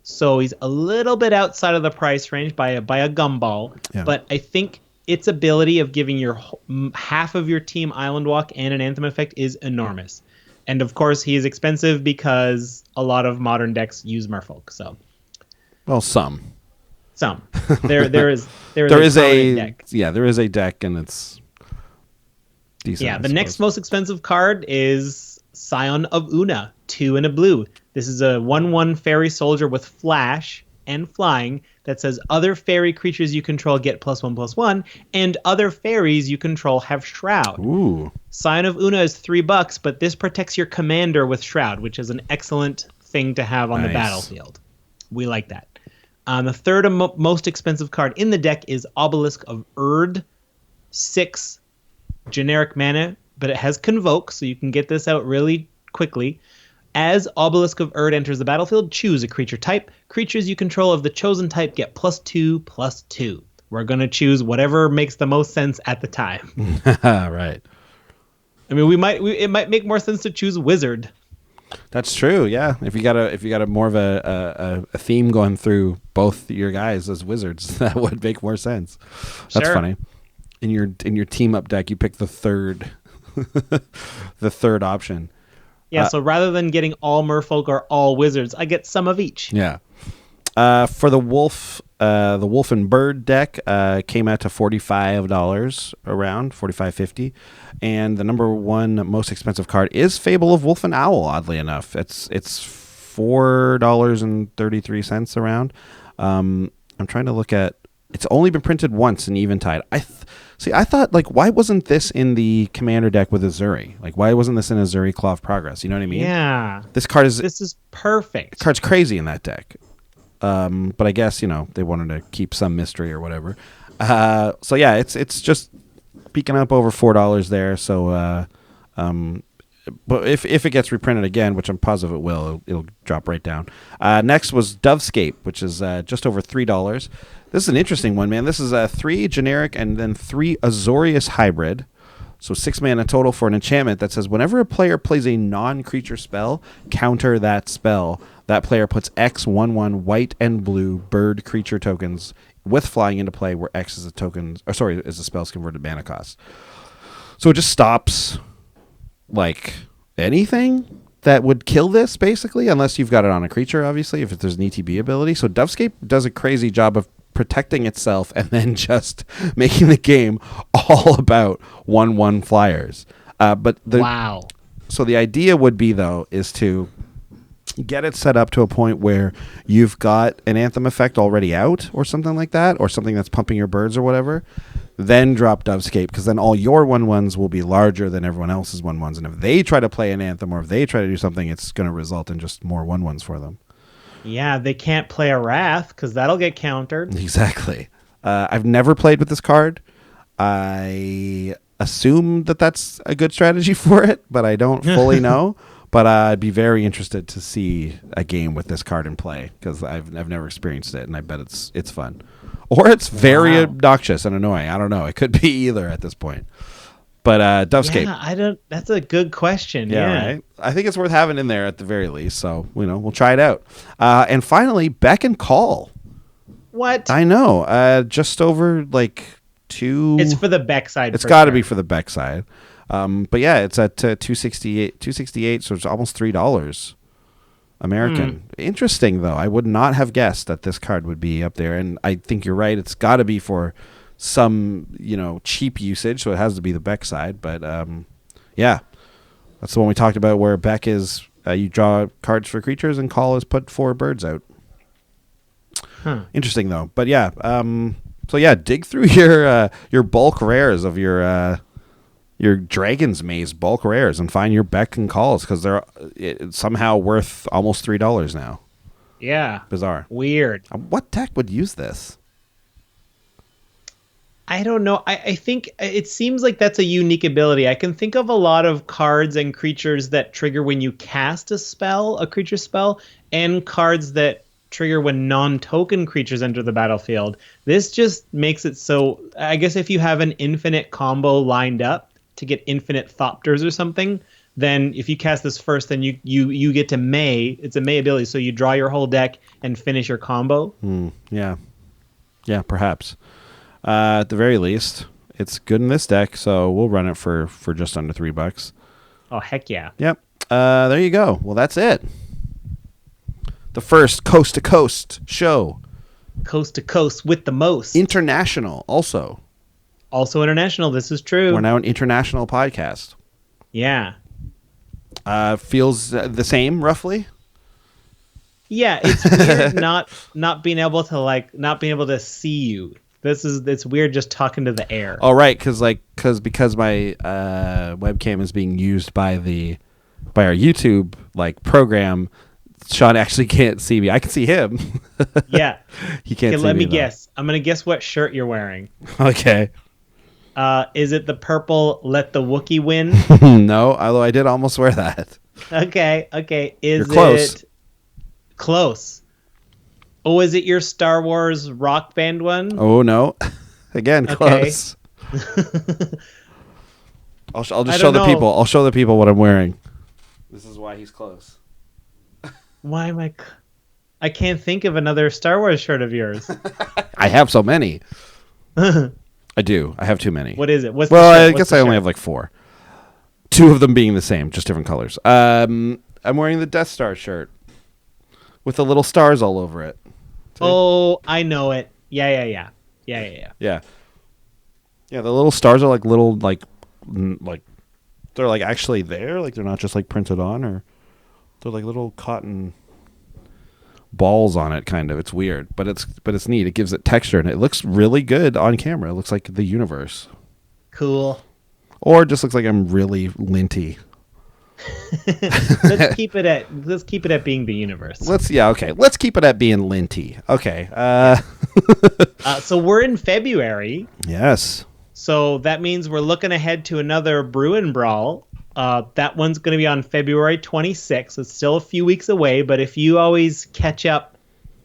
So he's a little bit outside of the price range by a gumball. Yeah. But I think its ability of giving your half of your team Island Walk and an Anthem effect is enormous. And of course, he is expensive because a lot of modern decks use Merfolk. So, well, some. There is a deck. Yeah, there is a deck, and it's decent. Yeah, the next most expensive card is Scion of Una, 2 and a blue. This is a 1/1 fairy soldier with flash and flying that says other fairy creatures you control get +1/+1, and other fairies you control have Shroud. Ooh. Sign of Una is $3, but this protects your commander with Shroud, which is an excellent thing to have on the battlefield. We like that. The third most expensive card in the deck is Obelisk of Erd, 6 generic mana, but it has Convoke, so you can get this out really quickly. As Obelisk of Erd enters the battlefield, choose a creature type. Creatures you control of the chosen type get +2/+2. We're going to choose whatever makes the most sense at the time. Right. I mean, it might make more sense to choose Wizard. That's true. Yeah, if you got a more of a theme going through both your guys as wizards, that would make more sense. That's funny. In your team up deck, you pick the third the third option. Yeah. So rather than getting all Merfolk or all Wizards, I get some of each. Yeah. For the wolf and bird deck came out to $45 around $45.50, and the number one most expensive card is Fable of Wolf and Owl. Oddly enough, it's $4.33 around. I'm trying to look at. It's only been printed once in Eventide. I thought, like, why wasn't this in the commander deck with Azuri? Like, why wasn't this in Azuri Claw of Progress? You know what I mean? Yeah. This is perfect. The card's crazy in that deck. But I guess, they wanted to keep some mystery or whatever. So yeah, it's just peaking up over $4 there. So, but if it gets reprinted again, which I'm positive it will, it'll drop right down. Next was Dovescape, which is just over $3. This is an interesting one, man. This is a 3 generic and then 3 Azorius hybrid. So 6 mana total for an enchantment that says whenever a player plays a non-creature spell, counter that spell. That player puts X 1/1 white and blue bird creature tokens with flying into play, where X is a token, is the spell's converted mana cost. So it just stops like anything that would kill this, basically, unless you've got it on a creature, obviously, if there's an ETB ability. So Dovescape does a crazy job of protecting itself and then just making the game all about 1/1 flyers. Wow. So the idea would be, though, is to get it set up to a point where you've got an Anthem effect already out or something like that, or something that's pumping your birds or whatever, then drop Dovescape, because then all your 1/1s will be larger than everyone else's 1/1s. And if they try to play an Anthem or if they try to do something, it's going to result in just more 1/1s for them. Yeah, they can't play a Wrath because that'll get countered. Exactly. I've never played with this card. I assume that that's a good strategy for it, but I don't fully know. But I'd be very interested to see a game with this card in play, because I've never experienced it, and I bet it's fun. Or it's very obnoxious and annoying. I don't know. It could be either at this point. But Dovescape. Yeah, that's a good question. Yeah. Right? I think it's worth having in there at the very least. So, we'll try it out. And finally, Beck and Call. What? I know. Just over like 2. It's for the Beck side. It's got to be for the Beck side. But yeah, it's at $268, so it's almost $3 American. Interesting, though. I would not have guessed that this card would be up there, and I think you're right. It's got to be for some, cheap usage, so it has to be the Beck side. But yeah, that's the one we talked about, where Beck is you draw cards for creatures, and Call is put 4 birds out. Interesting, though. But yeah, so yeah, dig through your bulk rares of your Dragon's Maze bulk rares and find your Beck and Calls, because they're somehow worth almost $3 now. Yeah. Bizarre. Weird. What deck would use this? I don't know. I think it seems like that's a unique ability. I can think of a lot of cards and creatures that trigger when you cast a creature spell, and cards that trigger when non-token creatures enter the battlefield. This just makes it so, I guess if you have an infinite combo lined up to get infinite Thopters or something, then if you cast this first, then you get to May. It's a May ability, so you draw your whole deck and finish your combo. Yeah, perhaps. At the very least, it's good in this deck, so we'll run it for just under $3. Oh, heck yeah. Yep. There you go. Well, that's it. The first Coast to Coast show. Coast to Coast with the most. International, also. Also international. This is true. We're now an international podcast. Yeah. Feels the same, roughly? Yeah, it's weird not being able to not being able to see you. It's weird just talking to the air. Oh, right, because my webcam is being used by our YouTube program. Sean actually can't see me. I can see him. Yeah. He can't Okay, see let me, me though. guess. I'm gonna guess what shirt you're wearing. Okay. Is it the purple "Let the Wookiee Win"? No, although I did almost wear that. Okay. Is You're close. it close? Oh, is it your Star Wars Rock Band one? Oh, no. Again, Okay. close. I'll I just show don't the know. people. I'll show the people what I'm wearing. This is why he's close. Why am I can't think of another Star Wars shirt of yours. I have so many. I do. I have too many. What is it? What's Well, the shirt? I What's guess the I only shirt? have 4. 2 of them being the same, just different colors. I'm wearing the Death Star shirt with the little stars all over it. See? Oh, I know it. Yeah. Yeah. Yeah, the little stars are little they're actually there, they're not just printed on, or they're little cotton balls on it, kind of. It's weird, but it's neat. It gives it texture and it looks really good on camera. It looks like the universe. Cool. Or it just looks like I'm really linty. Let's keep it at being the universe. Let's keep it at being linty. Okay. So we're in February. Yes. So that means we're looking ahead to another Brew and Brawl. That one's going to be on February 26th. It's still a few weeks away, but if you always catch up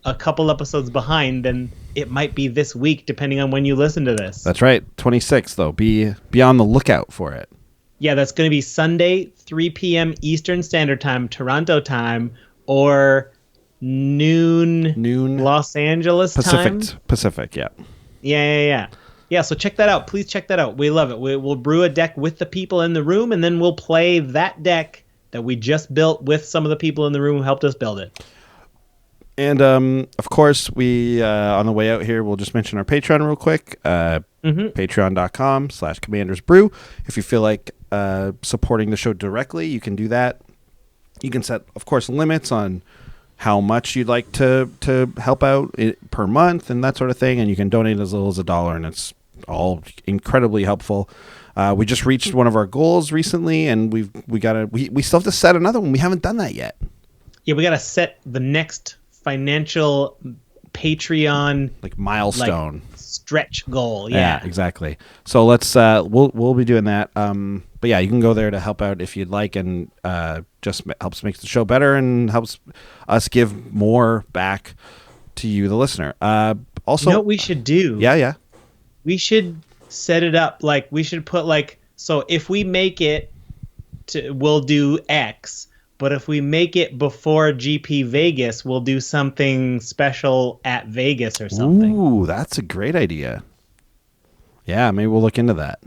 a couple episodes behind, then it might be this week, depending on when you listen to this. That's right. 26th, though. Be on the lookout for it. Yeah, that's going to be Sunday, 3 p.m. Eastern Standard Time, Toronto time, or noon Los Angeles time. Pacific, yeah. Yeah. Yeah, so check that out. Please check that out. We love it. We'll brew a deck with the people in the room, and then we'll play that deck that we just built with some of the people in the room who helped us build it. And, of course, we, on the way out here, we'll just mention our Patreon real quick. Patreon.com/commandersbrew. If you feel like supporting the show directly, you can do that. You can set, of course, limits on how much you'd like to help out per month and that sort of thing. And you can donate as little as $1, and it's all incredibly helpful. We just reached one of our goals recently, and we still have to set another one. We haven't done that yet. Yeah, we got to set the next financial Patreon milestone stretch goal. Yeah, exactly. So let's we'll be doing that. But yeah, you can go there to help out if you'd like, and just helps make the show better and helps us give more back to you, the listener. Also, you know what we should do? Yeah. We should set it up we should put so if we make it we'll do X, but if we make it before GP Vegas, we'll do something special at Vegas or something. Ooh, that's a great idea. Yeah, maybe we'll look into that.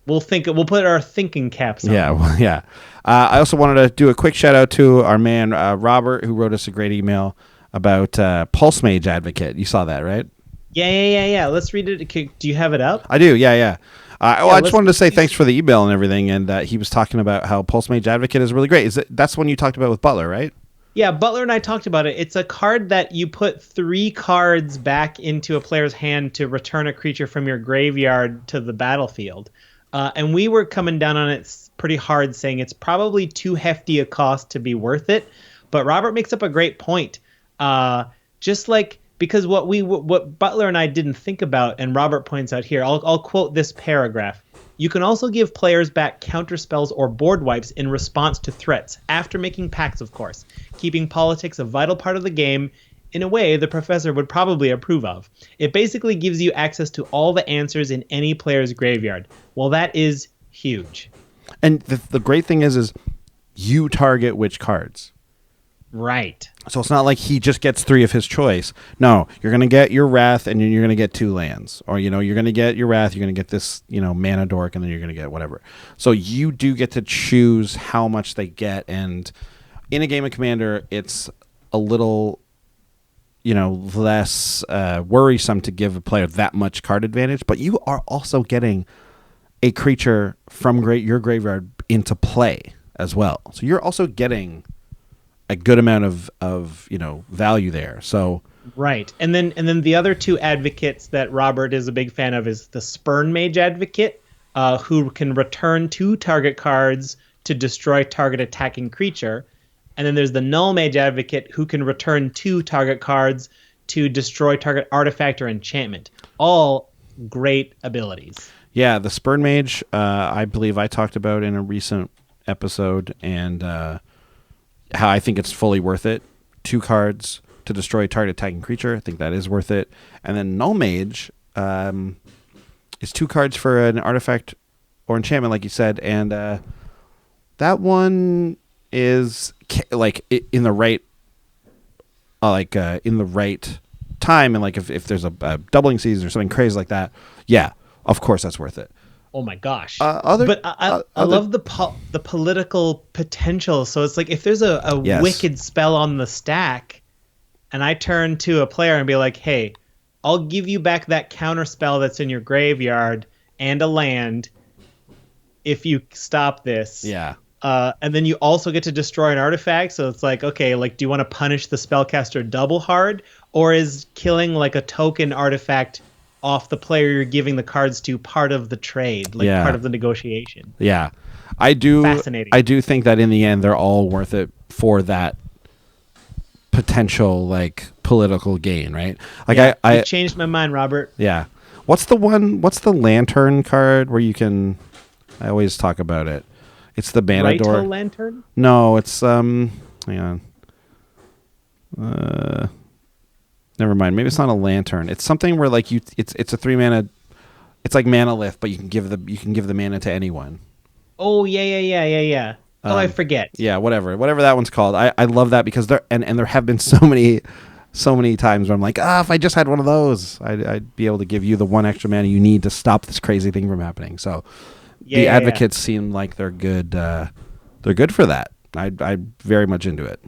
We'll put our thinking caps on. Yeah. I also wanted to do a quick shout out to our man Robert, who wrote us a great email about Pulse Mage Advocate. You saw that, right? Yeah. Let's read it. Do you have it up? I do. Yeah. I just wanted to say thanks for the email and everything, and he was talking about how Pulse Mage Advocate is really great. That's one you talked about with Butler, right? Yeah, Butler and I talked about it. It's a card that you put 3 cards back into a player's hand to return a creature from your graveyard to the battlefield. And we were coming down on it pretty hard, saying it's probably too hefty a cost to be worth it. But Robert makes up a great point. Because what Butler and I didn't think about, and Robert points out here, I'll quote this paragraph. You can also give players back counterspells or board wipes in response to threats, after making packs, of course, keeping politics a vital part of the game in a way the professor would probably approve of. It basically gives you access to all the answers in any player's graveyard. Well, that is huge. And the great thing is you target which cards. Right. So it's not like he just gets 3 of his choice. No, you're going to get your Wrath, and you're going to get 2 lands. Or, you're going to get your Wrath, you're going to get this, mana dork, and then you're going to get whatever. So you do get to choose how much they get. And in a game of Commander, it's a little, less worrisome to give a player that much card advantage. But you are also getting a creature from your graveyard into play as well. So you're also getting a good amount of value there. So Right. And then the other two advocates that Robert is a big fan of is the Spurn Mage Advocate, who can return 2 target cards to destroy target attacking creature. And then there's the Null Mage Advocate, who can return 2 target cards to destroy target artifact or enchantment. All great abilities. Yeah, the Spurn Mage, I believe I talked about in a recent episode, and how I think it's fully worth it. 2 cards to destroy target attacking creature. I think that is worth it. And then Null Mage is 2 cards for an artifact or enchantment, like you said, and that one is like in the right, in the right time, and like if there's a doubling season or something crazy like that, yeah, of course that's worth it. Oh my gosh! But I love the political potential. So it's like if there's a Yes. wicked spell on the stack, and I turn to a player and be like, "Hey, I'll give you back that counter spell that's in your graveyard and a land if you stop this." Yeah. And then you also get to destroy an artifact. So it's like, okay, like, do you want to punish the spellcaster double hard, or is killing like a token artifact off the player you're giving the cards to part of the trade, like Yeah. part of the negotiation? Yeah, I do. Fascinating. I do think that in the end, they're all worth it for that potential like political gain, right? Like Yeah, I you changed my mind, Robert. yeah. What's the lantern card where you can? I always talk about it. It's the Right Banador. Lantern? No, it's hang on. Never mind. Maybe it's not a lantern. It's something where like it's a 3 mana. It's like mana lift, but you can give the mana to anyone. Oh yeah. I forget. Yeah, whatever that one's called. I love that because there have been so many times where I'm like, if I just had one of those, I'd be able to give you the 1 extra mana you need to stop this crazy thing from happening. So the advocates seem like they're good. They're good for that. I'm very much into it.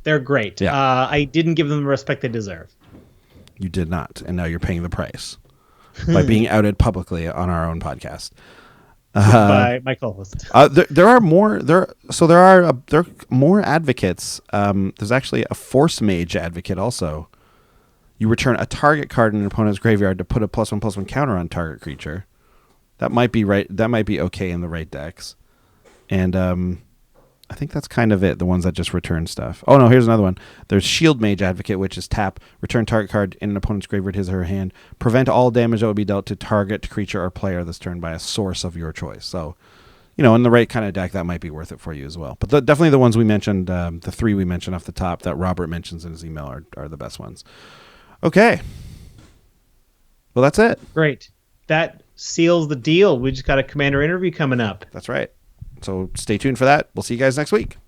They're great. Yeah. I didn't give them the respect they deserve. You did not, and now you're paying the price by being outed publicly on our own podcast. By my co-host. There are more. There are more advocates. There's actually a Force Mage advocate also. You return a target card in an opponent's graveyard to put a +1/+1 counter on target creature. That might be right. That might be okay in the right decks. And I think that's kind of it. The ones that just return stuff. Oh no, here's another one. There's Shield Mage Advocate, which is tap, return target card in an opponent's graveyard, his or her hand, prevent all damage that would be dealt to target creature or player this turn by a source of your choice. So, in the right kind of deck, that might be worth it for you as well. But definitely the ones we mentioned, the 3 we mentioned off the top that Robert mentions in his email are the best ones. Okay. Well, that's it. Great. That seals the deal. We just got a commander interview coming up. That's right. So stay tuned for that. We'll see you guys next week.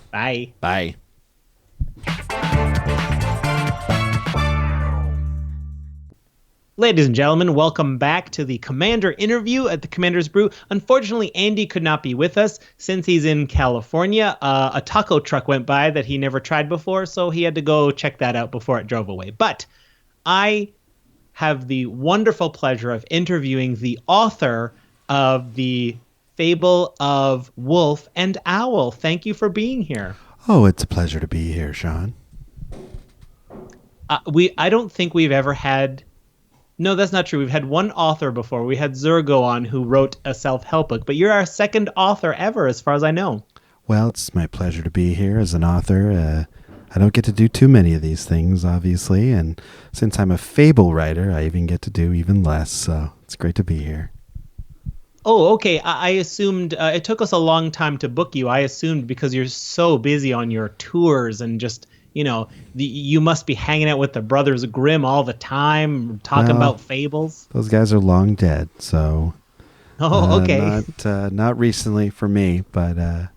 Bye. Bye. Ladies and gentlemen, welcome back to the Commander interview at the Commander's Brew. Unfortunately, Andy could not be with us since he's in California. A taco truck went by that he never tried before, so he had to go check that out before it drove away. But I have the wonderful pleasure of interviewing the author of the Fable of Wolf and Owl. Thank you for being here. Oh, it's a pleasure to be here, Sean. I don't think we've ever had... No, that's not true. We've had one author before. We had Zurgo on, who wrote a self-help book, but you're our second author ever, as far as I know. Well, it's my pleasure to be here as an author. I don't get to do too many of these things, obviously, and since I'm a fable writer, I even get to do even less, so it's great to be here. Oh, okay. I assumed it took us a long time to book you. I assumed because you're so busy on your tours and just, you must be hanging out with the Brothers Grimm all the time, talking about fables. Those guys are long dead, so... Oh, okay. Not recently for me, but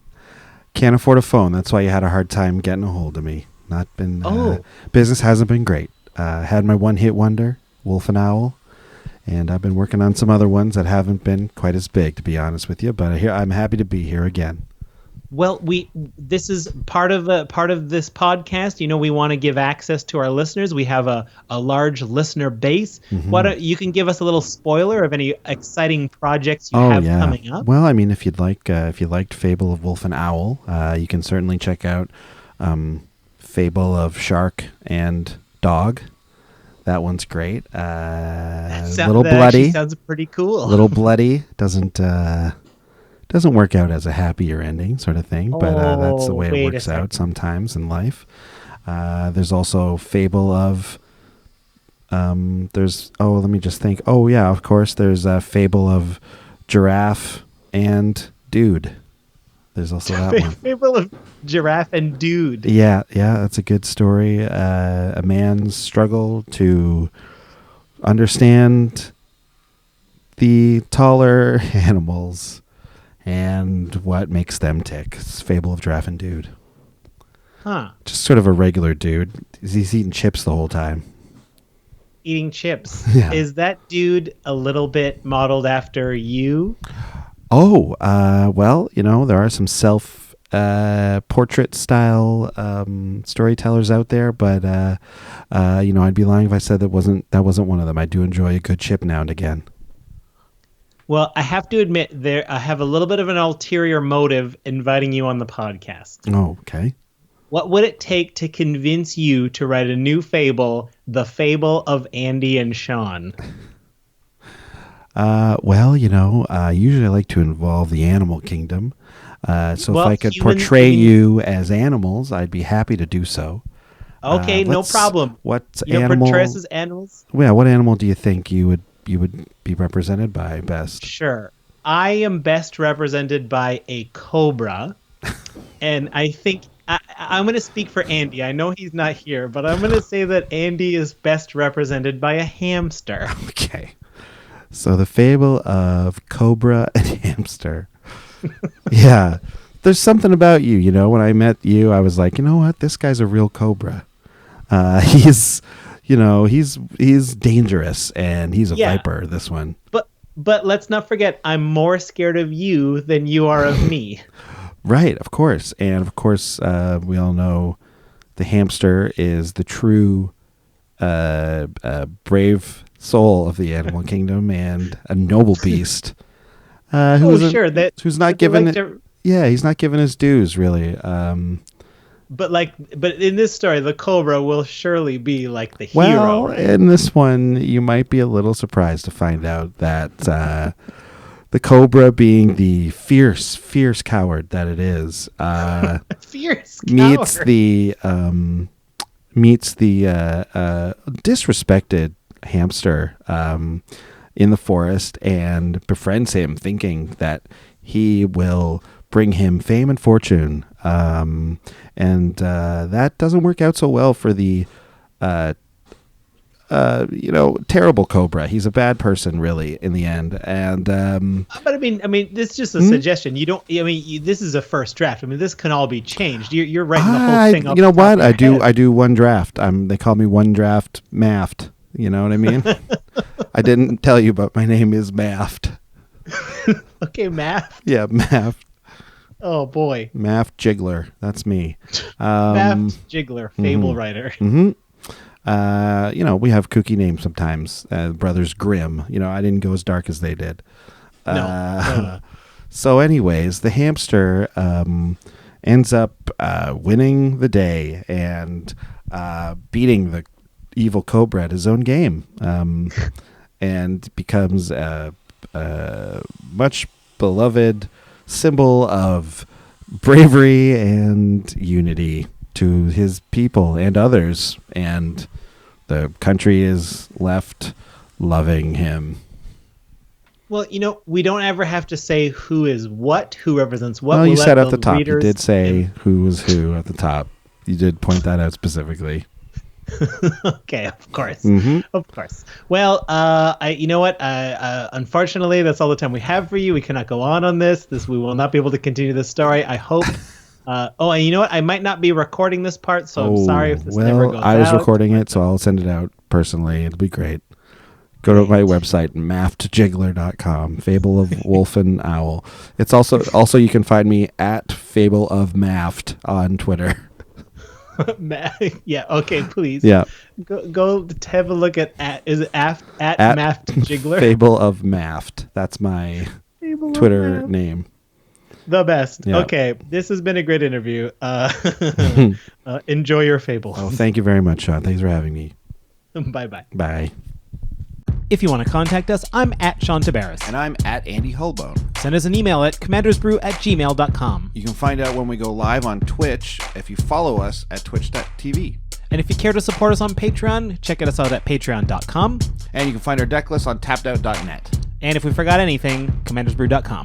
can't afford a phone. That's why you had a hard time getting a hold of me. Not been... business hasn't been great. Had my one-hit wonder, Wolf and Owl. And I've been working on some other ones that haven't been quite as big, to be honest with you. But I'm happy to be here again. Well, this is part of this podcast. We want to give access to our listeners. We have a large listener base. Mm-hmm. Why don't you can give us a little spoiler of any exciting projects you have coming up? Well, I mean, if you liked Fable of Wolf and Owl, you can certainly check out Fable of Shark and Dog. That one's great. Little that actually bloody. sounds pretty cool. Little bloody doesn't work out as a happier ending sort of thing, but that's the way it works out sometimes in life. There's also Fable of. Let me just think. Oh yeah, of course. There's a Fable of Giraffe and Dude. There's also that one. Fable of Giraffe and Dude. Yeah, that's a good story. A man's struggle to understand the taller animals and what makes them tick. It's Fable of Giraffe and Dude. Huh. Just sort of a regular dude. He's eating chips the whole time. Eating chips. Yeah. Is that dude a little bit modeled after you? Oh, well, there are some self-portrait style storytellers out there, but I'd be lying if I said that wasn't one of them. I do enjoy a good chip now and again. Well, I have to admit, I have a little bit of an ulterior motive inviting you on the podcast. Oh, okay. What would it take to convince you to write a new fable, The Fable of Andy and Sean? Well, usually I like to involve the animal kingdom. If I could humans, portray you as animals, I'd be happy to do so. Okay, no problem. What you animal? Portray us as animals? Yeah, what animal do you think you would be represented by best? Sure. I am best represented by a cobra, and I think I'm going to speak for Andy. I know he's not here, but I'm going to say that Andy is best represented by a hamster. Okay. So the fable of cobra and hamster. Yeah. There's something about you, when I met you, I was like, you know what? This guy's a real cobra. He's dangerous and he's a viper, this one. But let's not forget, I'm more scared of you than you are of me. Right, of course. And of course, we all know the hamster is the true brave soul of the animal kingdom and a noble beast. Who's not given he's not given his dues really. But in this story, the cobra will surely be like the hero. Well, right? In this one, you might be a little surprised to find out that the cobra, being the fierce coward that it is, fierce coward. meets the disrespected hamster in the forest and befriends him, thinking that he will bring him fame and fortune. And that doesn't work out so well for the terrible cobra. He's a bad person, really, in the end. And but I mean, this is just a suggestion. You don't. This is a first draft. This can all be changed. You're writing the whole thing up. You know what? I do one draft. They call me one draft Maft. You know what I mean? I didn't tell you, but my name is Maft. Okay, Maft. Yeah, Maft. Oh boy, Maft Jiggler. That's me. Maft Jiggler, fable writer. Mm-hmm. We have kooky names sometimes. Brothers Grimm. I didn't go as dark as they did. No. So anyways, the hamster ends up winning the day and beating the evil cobra at his own game, and becomes a much beloved symbol of bravery and unity to his people and others, and the country is left loving him. Well, we don't ever have to say who is what, who represents what. Well, you said at the top. You did say who was who at the top. You did point that out specifically. Okay, of course. Mm-hmm. Of course. Well, unfortunately, that's all the time we have for you. We cannot go on this. We will not be able to continue this story. I hope. And you know what? I might not be recording this part, so I'm sorry if this never goes out. I was recording it, so I'll send it out personally. It'll be great. Go to my website, maftjiggler.com, Fable of Wolf and Owl. It's also you can find me at Fable of Maft on Twitter. Yeah. Okay. Please. Yeah. Go to have a look at is it at Maft Jiggler? Fable of Maft. That's my Twitter name. The best. Yeah. Okay, this has been a great interview. Enjoy your fable. Oh, thank you very much, Sean. Thanks for having me. Bye-bye. Bye. If you want to contact us, I'm at Sean Tabaris. And I'm at Andy Hulbone. Send us an email at commandersbrew@gmail.com. You can find out when we go live on Twitch if you follow us at twitch.tv. And if you care to support us on Patreon, check us out at patreon.com. And you can find our deck list on tappedout.net. And if we forgot anything, commandersbrew.com.